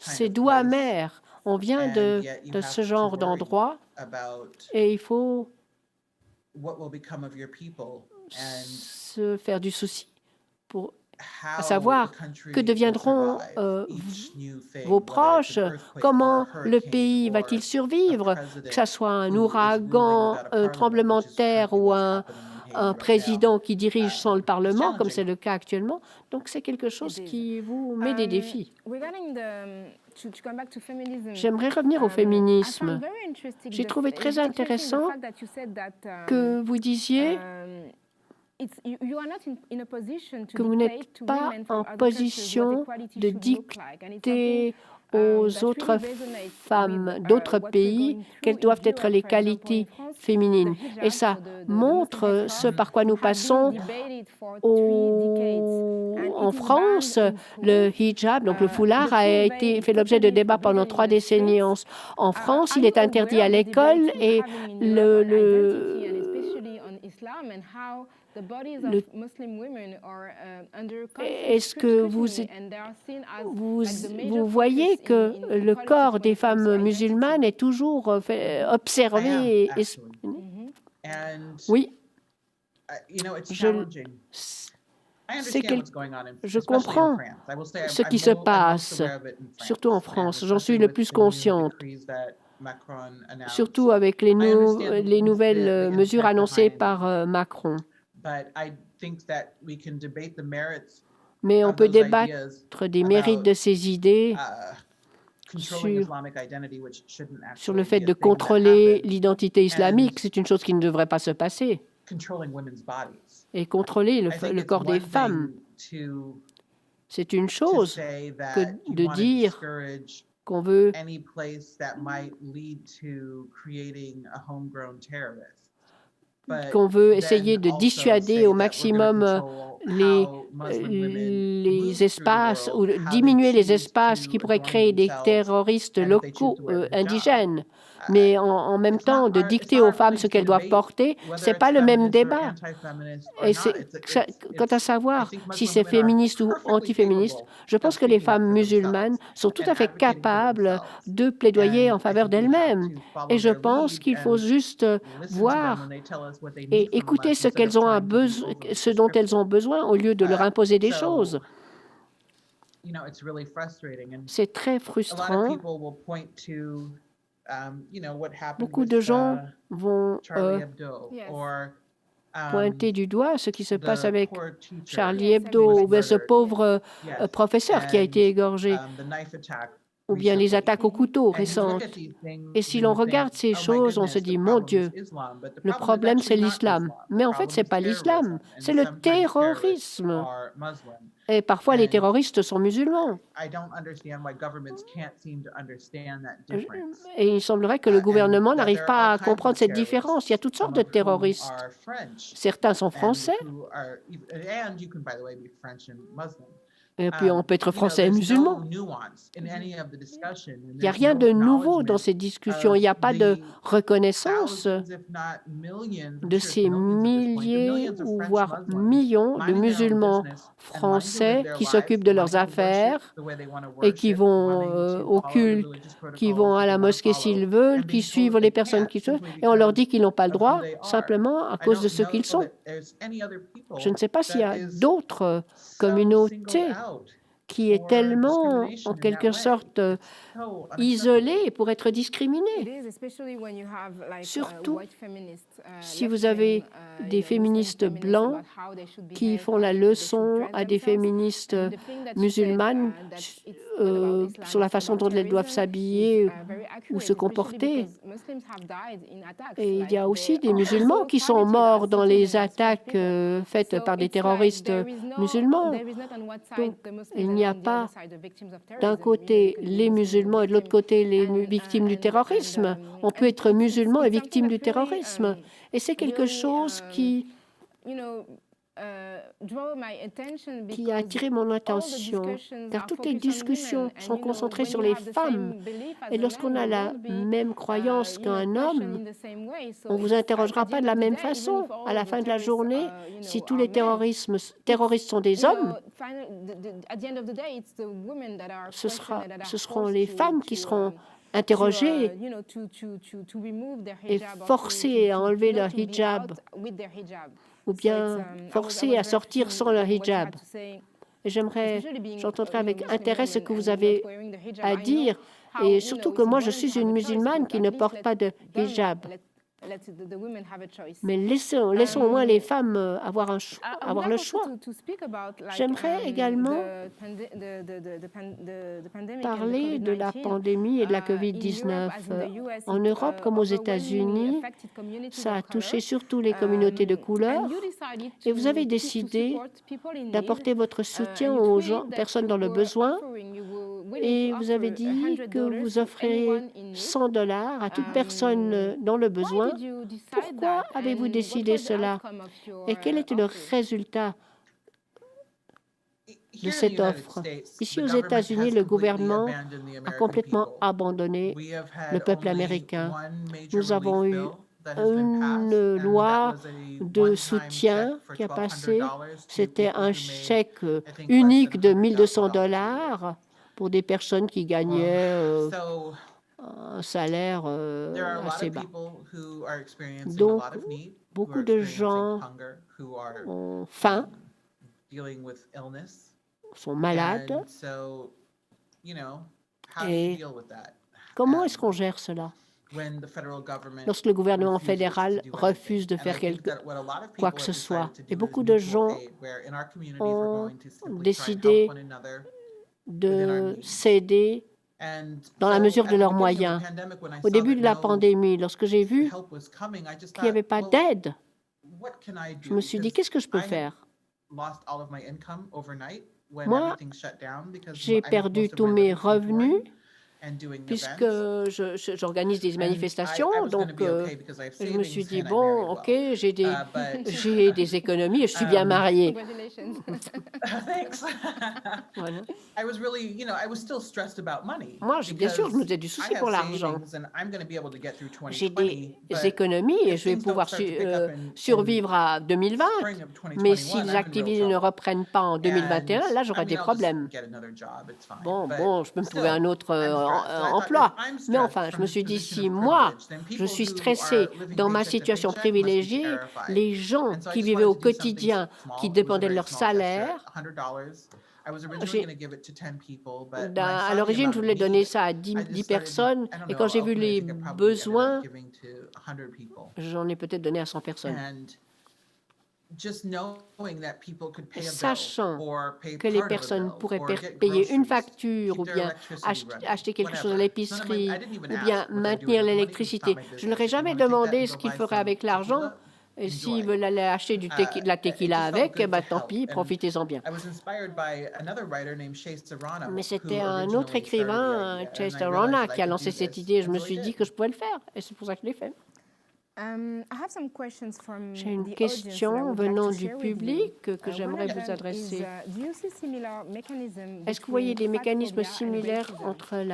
D: C'est doux amer. On vient de ce genre d'endroit et il faut se faire du souci pour savoir que deviendront vos proches, comment le pays va-t-il survivre, que ce soit un ouragan, un tremblement de terre ou un président qui dirige sans le Parlement, comme c'est le cas actuellement. Donc c'est quelque chose qui vous met des défis. J'aimerais revenir au féminisme. J'ai trouvé très intéressant que vous disiez que vous n'êtes pas en position de dicter aux autres femmes d'autres pays quelles doivent être les qualités féminines. Et ça montre ce par quoi nous passons en France. Le hijab, donc le foulard, a fait l'objet de débats pendant 3 décennies en France. Il est interdit à l'école et est-ce que vous voyez que le corps des femmes musulmanes est toujours observé? Oui. Je comprends ce qui se passe, surtout en France. J'en suis le plus consciente, surtout avec les nouvelles mesures annoncées par Macron. Mais on peut débattre des mérites de ces idées sur le fait de contrôler l'identité islamique. C'est une chose qui ne devrait pas se passer. Et contrôler le corps des femmes, c'est une chose que de dire qu'on veut qu'on veut essayer de dissuader au maximum les espaces ou diminuer les espaces qui pourraient créer des terroristes locaux indigènes. Mais en même temps, de dicter aux femmes ce qu'elles doivent porter, ce n'est pas le même débat. Et quant à savoir si c'est féministe ou antiféministe, je pense que les femmes musulmanes sont tout à fait capables de plaidoyer en faveur d'elles-mêmes. Et je pense qu'il faut juste voir et écouter ce dont elles ont besoin au lieu de leur imposer des choses. C'est très frustrant. Beaucoup de gens vont pointer du doigt ce qui se passe avec Charlie Hebdo, ou bien ce pauvre professeur qui a été égorgé, ou bien les attaques au couteau récentes. Et si l'on regarde ces choses, on se dit, mon Dieu, le problème c'est l'islam. Mais en fait, ce n'est pas l'islam, c'est le terrorisme. Et parfois, les terroristes sont musulmans. Et il semblerait que le gouvernement n'arrive pas à comprendre cette différence. Il y a toutes sortes de terroristes. Certains sont français. Et puis, on peut être français et musulman. Il n'y a rien de nouveau dans ces discussions. Il n'y a pas de reconnaissance de ces milliers ou voire millions de musulmans français qui s'occupent de leurs affaires et qui vont au culte, qui vont à la mosquée s'ils veulent, qui suivent les personnes qu'ils veulent, et on leur dit qu'ils n'ont pas le droit simplement à cause de ce qu'ils sont. Je ne sais pas s'il y a d'autres communautés qui est tellement, en quelque sorte, isolée pour être discriminée. Surtout si vous avez des féministes blancs qui font la leçon à des féministes musulmanes sur la façon dont elles doivent s'habiller ou se comporter. Et il y a aussi des musulmans qui sont morts dans les attaques faites par des terroristes musulmans. Donc, il n'y a pas d'un côté les musulmans et de l'autre côté les victimes du terrorisme. On peut être musulman et victime du terrorisme. Et c'est quelque chose qui a attiré mon attention, car toutes les discussions sont concentrées sur les femmes. Et lorsqu'on a la même croyance qu'un homme, on ne vous interrogera pas de la même façon. À la fin de la journée, si tous les terroristes sont des hommes, ce seront les femmes qui seront interrogées et forcées à enlever leur hijab ou bien forcées à sortir sans leur hijab. J'entendrai avec intérêt ce que vous avez à dire, et surtout que moi, je suis une musulmane qui ne porte pas de hijab. Mais laissons au moins les femmes avoir le choix. J'aimerais également parler de la pandémie et de la COVID-19. En Europe comme aux États-Unis, ça a touché surtout les communautés de couleur. Et vous avez décidé d'apporter votre soutien aux personnes dans le besoin. Et vous avez dit que vous offrez $100 à toute personne dans le besoin. Pourquoi avez-vous décidé cela? Et quel était le résultat de cette offre? Ici aux États-Unis, le gouvernement a complètement abandonné le peuple américain. Nous avons eu une loi de soutien qui a passé. C'était un chèque unique de $1 200 pour des personnes qui gagnaient un salaire assez bas. Donc, beaucoup de gens ont faim, sont malades. Et comment est-ce qu'on gère cela? Lorsque le gouvernement fédéral refuse de faire quoi que ce soit. Et beaucoup de gens ont décidé de s'aider dans la mesure de leurs moyens. Au début de la pandémie, lorsque j'ai vu qu'il n'y avait pas d'aide, je me suis dit, qu'est-ce que je peux faire? Moi, j'ai perdu tous mes revenus puisque j'organise des manifestations. Donc, je me suis dit, bon, OK, j'ai des économies et je suis bien mariée. Voilà. Moi, bien sûr, je me faisais du souci pour l'argent. J'ai des économies et je vais pouvoir survivre à 2020. Mais si les activités ne reprennent pas en 2021, là, j'aurai des problèmes. Bon, je peux me trouver un autre emploi. Mais enfin, je me suis dit, si moi, je suis stressée dans ma situation privilégiée, les gens qui vivaient au quotidien, qui dépendaient de leur salaire, à l'origine, je voulais donner ça à 10 personnes, et quand j'ai vu les besoins, j'en ai peut-être donné à 100 personnes. Sachant que les personnes pourraient payer une facture ou bien acheter quelque chose à l'épicerie ou bien maintenir l'électricité, je ne leur ai jamais demandé ce qu'ils feraient avec l'argent. Et s'ils veulent aller acheter de la tequila avec, tant pis, profitez-en bien. Mais c'était un autre écrivain, Chase Tarana, qui a lancé cette idée. Je me suis dit que je pouvais le faire, et c'est pour ça que je l'ai fait. J'ai une question venant du public que j'aimerais vous adresser. Est-ce que vous voyez des mécanismes similaires entre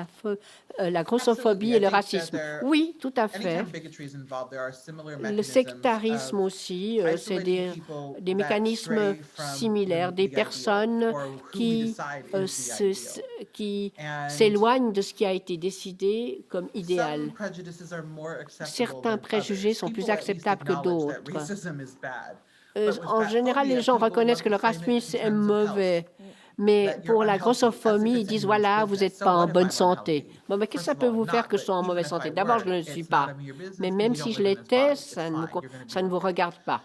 D: la grossophobie et le racisme? Oui, tout à fait. Le sectarisme aussi, c'est des mécanismes similaires, des personnes qui s'éloignent de ce qui a été décidé comme idéal. Certains préjugés sont plus acceptables que d'autres. En général, les gens reconnaissent que le racisme est mauvais. Mais pour la grossophobie, ils disent, voilà, vous n'êtes pas en bonne santé. Bon, mais qu'est-ce que ça peut vous faire que je sois en mauvaise santé? D'abord, je ne le suis pas. Mais même si je l'étais, ça ne vous regarde pas.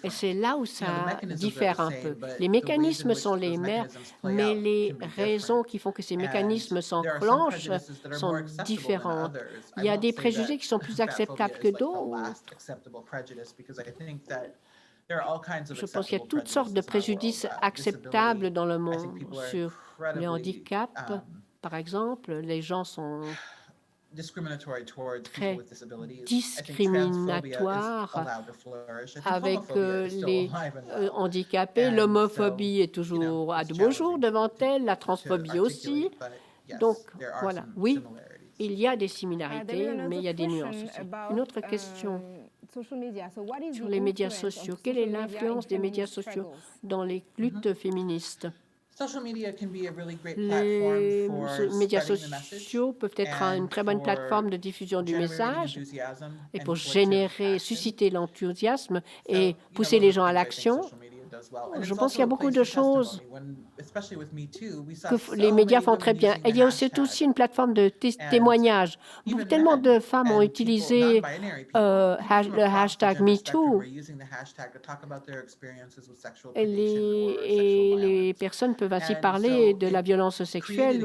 D: Et c'est là où ça diffère un peu. Les mécanismes sont les mêmes, mais les raisons qui font que ces mécanismes s'enclenchent sont différentes. Il y a des préjugés qui sont plus acceptables que d'autres. Je pense qu'il y a toutes sortes de préjudices acceptables dans le monde. Sur le handicap, par exemple, les gens sont très discriminatoire avec les handicapés. L'homophobie est toujours à de beaux jours devant elle, la transphobie aussi. Donc, voilà, oui, il y a des similarités, mais il y a des nuances aussi. Une autre question sur les médias sociaux. Quelle est l'influence des médias sociaux dans les luttes féministes? Les médias sociaux peuvent être une très bonne plateforme de diffusion du message et pour susciter l'enthousiasme et pousser les gens à l'action. Je pense qu'il y a beaucoup de choses que les médias font très bien. Et il y a aussi une plateforme de témoignages. Tellement de femmes ont utilisé le hashtag MeToo. Et les personnes peuvent ainsi parler de la violence sexuelle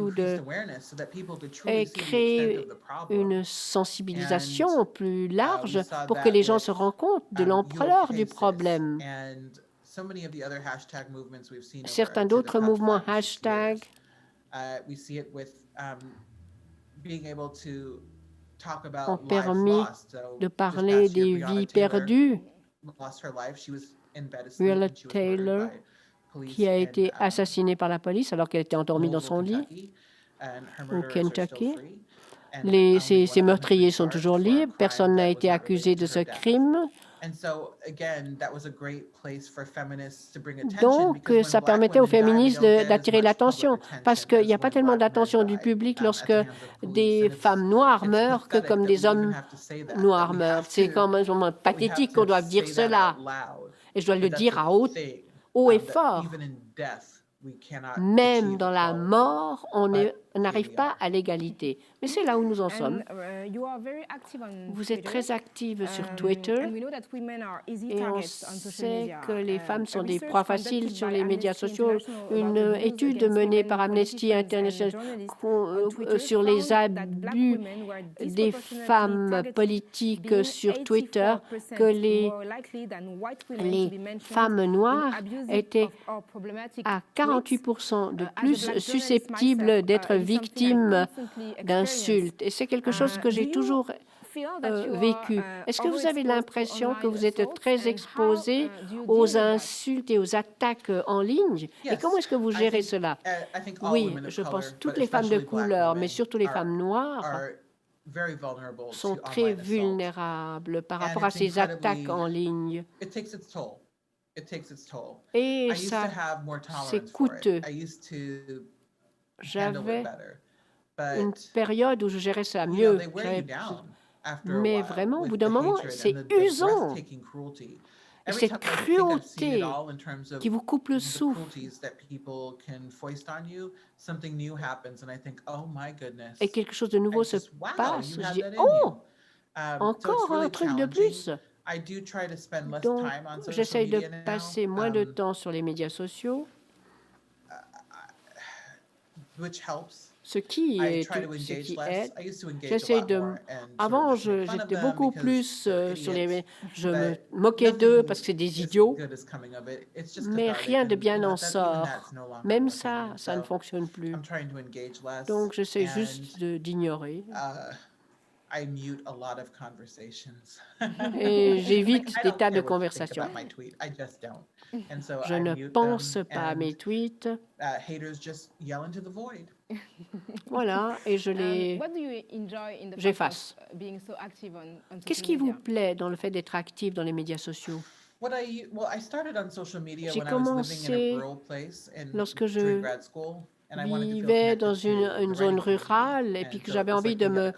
D: et créer une sensibilisation plus large pour que les gens se rendent compte de l'ampleur du problème. Certains d'autres mouvements hashtag ont permis de parler des vies perdues. Breonna Taylor, qui a été assassinée par la police alors qu'elle était endormie dans son lit au Kentucky. Ces meurtriers sont toujours libres. Personne n'a été accusé de ce crime. Donc, ça permettait aux féministes d'attirer l'attention, parce qu'il n'y a pas tellement d'attention du public lorsque des femmes noires meurent que comme des hommes noirs meurent. C'est quand même pathétique qu'on doive dire cela. Et je dois le dire à haut et fort. Même dans la mort, on n'arrive pas à l'égalité. Mais c'est là où nous en sommes. Vous êtes très active sur Twitter et on sait que les femmes sont des proies faciles sur les médias sociaux. Une étude menée par Amnesty International sur les abus des femmes politiques sur Twitter, que les femmes noires étaient à 48% de plus susceptibles d'être victimes d'insultes. Et c'est quelque chose que j'ai toujours vécu. Est-ce que vous avez l'impression que vous êtes très exposé aux insultes et aux attaques en ligne? Et comment est-ce que vous gérez cela? Oui, je pense que toutes les femmes de couleur, mais surtout les femmes noires, sont très vulnérables par rapport à ces attaques en ligne. Et ça, c'est coûteux. J'avais une période où je gérais ça mieux. Mais vraiment, au bout d'un moment, c'est usant. Et cette cruauté qui vous coupe le souffle. Et quelque chose de nouveau se passe. Je dis, oh, encore un truc de plus. Donc, j'essaye de passer moins de temps sur les médias sociaux, ce qui aide. J'essaie de... Avant, j'étais beaucoup plus sur les... Je me moquais d'eux parce que c'est des idiots, mais rien de bien n'en sort. Même ça, ça ne fonctionne plus. Donc, j'essaie juste d'ignorer. Et j'évite des tas de conversations. Je ne pense pas à mes tweets. Voilà, et je les j'efface. Qu'est-ce qui vous plaît dans le fait d'être actif dans les médias sociaux? J'ai commencé lorsque je vivais dans une zone rurale et puis que j'avais envie de me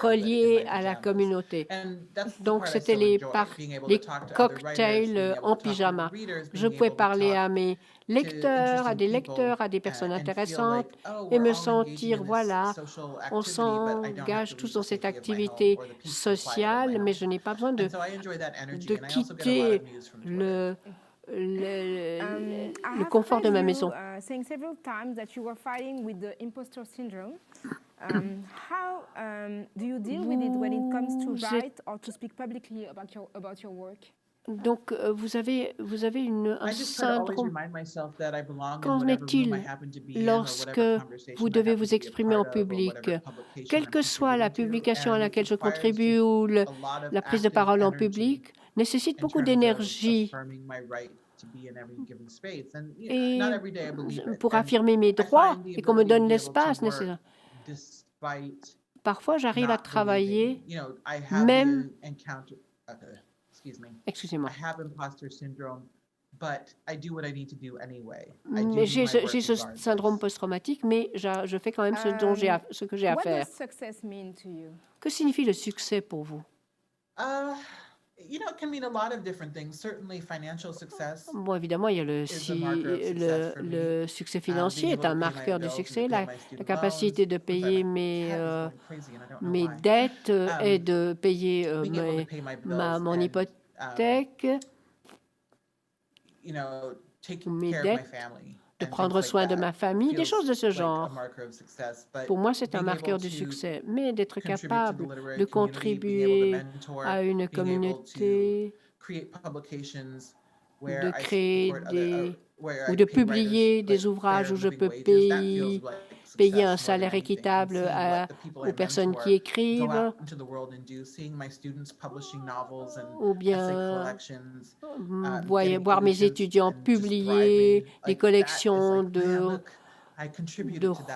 D: relier à la communauté. Donc, c'était les cocktails en pyjama. Je pouvais parler à mes lecteurs, à des personnes intéressantes et me sentir, voilà, on s'engage tous dans cette activité sociale, mais je n'ai pas besoin de quitter le confort de ma maison. Donc, vous avez un syndrome. Qu'en est-il lorsque vous devez vous exprimer en public? Quelle que soit la publication à laquelle je contribue ou la prise de parole en public, nécessite beaucoup d'énergie. Et pour affirmer mes droits et qu'on me donne l'espace nécessaire. Parfois, j'arrive à travailler, même... Excusez-moi. J'ai ce syndrome post-traumatique, mais je fais quand même ce que j'ai à faire. Que signifie le succès pour vous? Bon, évidemment, il y a le succès financier est un marqueur du succès. La capacité de payer mes dettes et de payer mon hypothèque, mes dettes, de prendre soin de ma famille, des choses de ce genre. Pour moi, c'est un marqueur du succès. Mais d'être capable de contribuer à une communauté, de créer ou de publier des ouvrages où je peux payer un salaire équitable aux personnes qui écrivent, ou bien voir mes étudiants publier des collections de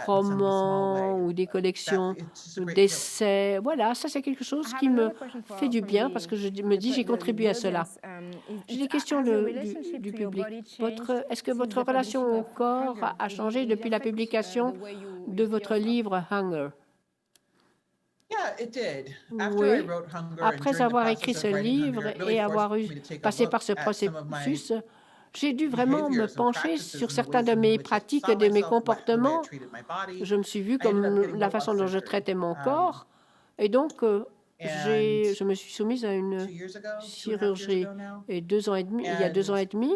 D: romans ou des collections d'essais. Voilà, ça c'est quelque chose qui me fait du bien parce que je me dis j'ai contribué à cela. J'ai des questions du public. Est-ce que votre relation au corps a changé depuis la publication de votre livre Hunger? Oui. Après avoir écrit ce livre et avoir passé par ce processus, j'ai dû vraiment me pencher sur certains de mes pratiques et de mes comportements. Je me suis vue comme la façon dont je traitais mon corps. Et donc, je me suis soumise à une chirurgie. Et 2 ans et demi, il y a 2 ans et demi,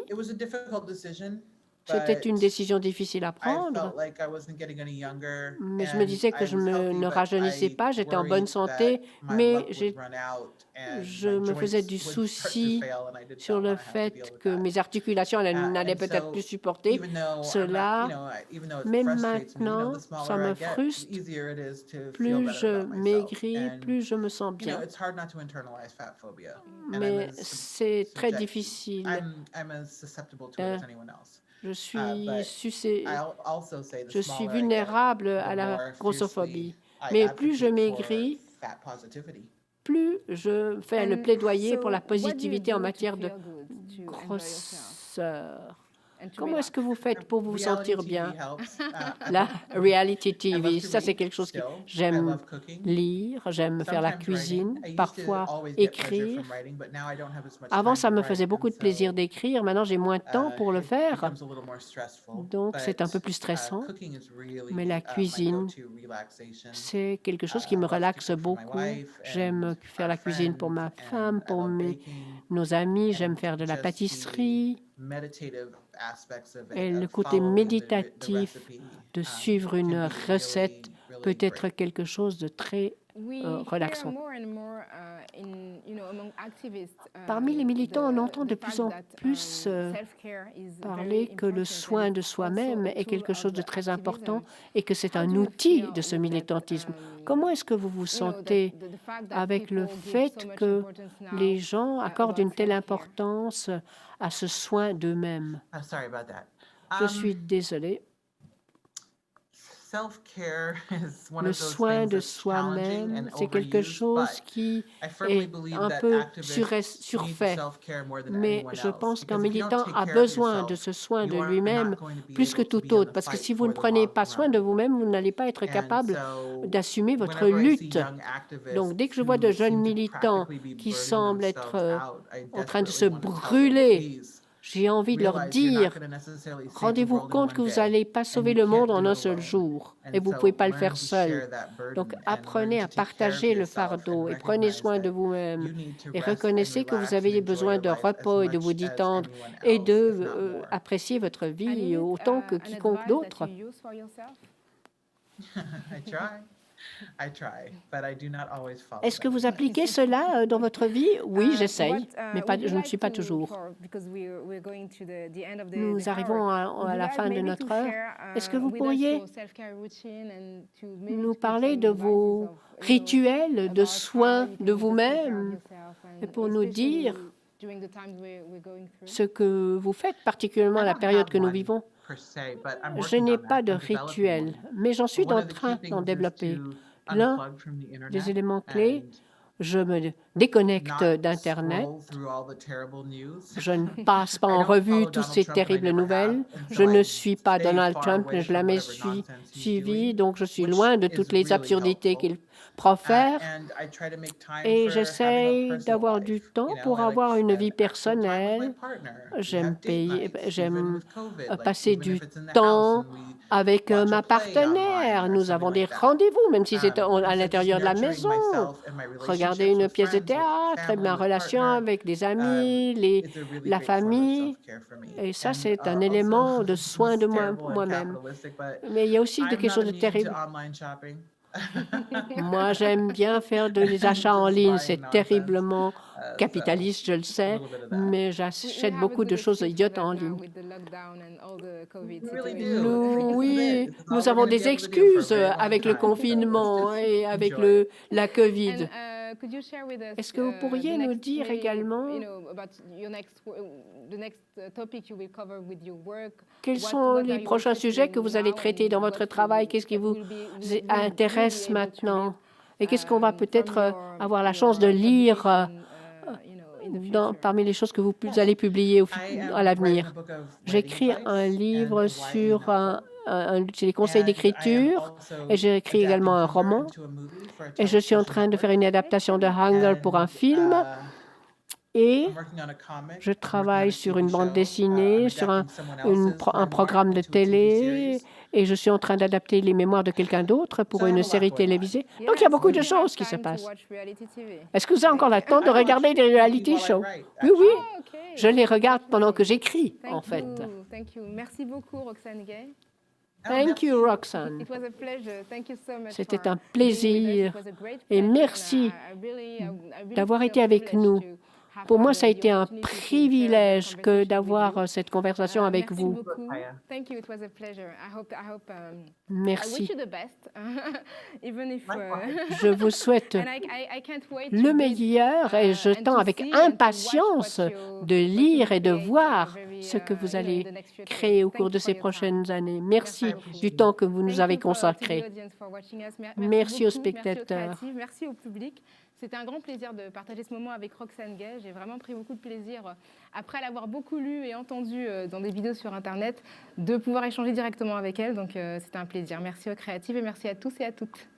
D: c'était une décision difficile à prendre, mais je me disais que je ne rajeunissais pas, j'étais en bonne santé, mais je me faisais du souci sur le fait que mes articulations n'allaient peut-être plus supporter cela. Mais maintenant, ça me frustre. Plus je maigris, plus je me sens bien. Mais c'est très difficile. Je suis vulnérable à la grossophobie. Mais plus je maigris, plus je fais le plaidoyer pour la positivité en matière de grosseur. Comment est-ce que vous faites pour vous sentir bien? La reality TV, ça c'est quelque chose que j'aime lire, j'aime faire la cuisine, parfois écrire. Avant, ça me faisait beaucoup de plaisir d'écrire. Maintenant, j'ai moins de temps pour le faire. Donc, c'est un peu plus stressant. Mais la cuisine, c'est quelque chose qui me relaxe beaucoup. J'aime faire la cuisine pour ma femme, pour nos amis. J'aime faire de la pâtisserie. Et le côté méditatif de suivre une recette peut être quelque chose de très relaxant. Parmi les militants, on entend de plus en plus parler que le soin de soi-même est quelque chose de très important et que c'est un outil de ce militantisme. Comment est-ce que vous vous sentez avec le fait que les gens accordent une telle importance à ce soin d'eux-mêmes? Je suis désolée. Le soin de soi-même, c'est quelque chose qui est un peu surfait. Mais je pense qu'un militant a besoin de ce soin de lui-même plus que tout autre, parce que si vous ne prenez pas soin de vous-même, vous n'allez pas être capable d'assumer votre lutte. Donc, dès que je vois de jeunes militants qui semblent être en train de se brûler, j'ai envie de leur dire, rendez-vous compte que vous n'allez pas sauver le monde en un seul jour et vous ne pouvez pas le faire seul. Donc, apprenez à partager le fardeau et prenez soin de vous-même et reconnaissez que vous avez besoin de repos et de vous détendre et de apprécier votre vie autant que quiconque d'autre. Est-ce que vous appliquez cela dans votre vie? Oui, j'essaye, mais je ne suis pas toujours. Nous arrivons à la fin de notre heure. Est-ce que vous pourriez nous parler de vos rituels de soins de vous-même et pour nous dire ce que vous faites, particulièrement à la période que nous vivons? Je n'ai pas de rituel, mais j'en suis en train d'en développer. L'un des éléments clés, je me déconnecte d'Internet. Je ne passe pas en revue toutes ces terribles nouvelles. Je ne suis pas Donald Trump, je ne l'ai jamais suivi, donc je suis loin de toutes les absurdités qu'il profère. Et j'essaie d'avoir du temps pour avoir une vie personnelle. J'aime passer du temps avec ma partenaire. Nous avons des rendez-vous, même si c'est à l'intérieur de la maison. Regarder une pièce de théâtre, ma relation avec des amis, la famille. Et ça, c'est un élément de soin de moi-même. Mais il y a aussi quelque chose de terrible. Moi, j'aime bien faire des achats en ligne. C'est terriblement capitaliste, je le sais, mais j'achète beaucoup de choses idiotes en ligne. Oui, nous avons des excuses avec le confinement et avec la COVID. Est-ce que vous pourriez nous dire également quels sont les prochains sujets que vous allez traiter dans votre travail? Qu'est-ce qui vous intéresse maintenant? Et qu'est-ce qu'on va peut-être avoir la chance de lire parmi les choses que vous allez publier à l'avenir? J'écris un livre sur les conseils d'écriture et j'écris également un roman. Et je suis en train de faire une adaptation de Hunger pour un film. Et je travaille sur une bande dessinée, sur un programme de télé, et je suis en train d'adapter les mémoires de quelqu'un d'autre pour une série télévisée. Donc, il y a beaucoup de choses qui se passent. Est-ce que vous avez encore le temps de regarder des reality shows? Oui, oui. Je les regarde pendant que j'écris, en fait.
C: Merci beaucoup, Roxane Gay.
D: Thank you, Roxane. C'était un plaisir et merci d'avoir été avec nous. Pour moi, ça a été un privilège que d'avoir cette conversation avec vous. Merci. Je vous souhaite le meilleur et j'attends avec impatience de lire et de voir ce que vous allez créer au cours de ces prochaines années. Merci du temps que vous nous avez consacré. Merci aux spectateurs.
C: Merci au public. C'était un grand plaisir de partager ce moment avec Roxane Gay. J'ai vraiment pris beaucoup de plaisir, après l'avoir beaucoup lu et entendu dans des vidéos sur Internet, de pouvoir échanger directement avec elle. Donc, c'était un plaisir. Merci aux créatives et merci à tous et à toutes.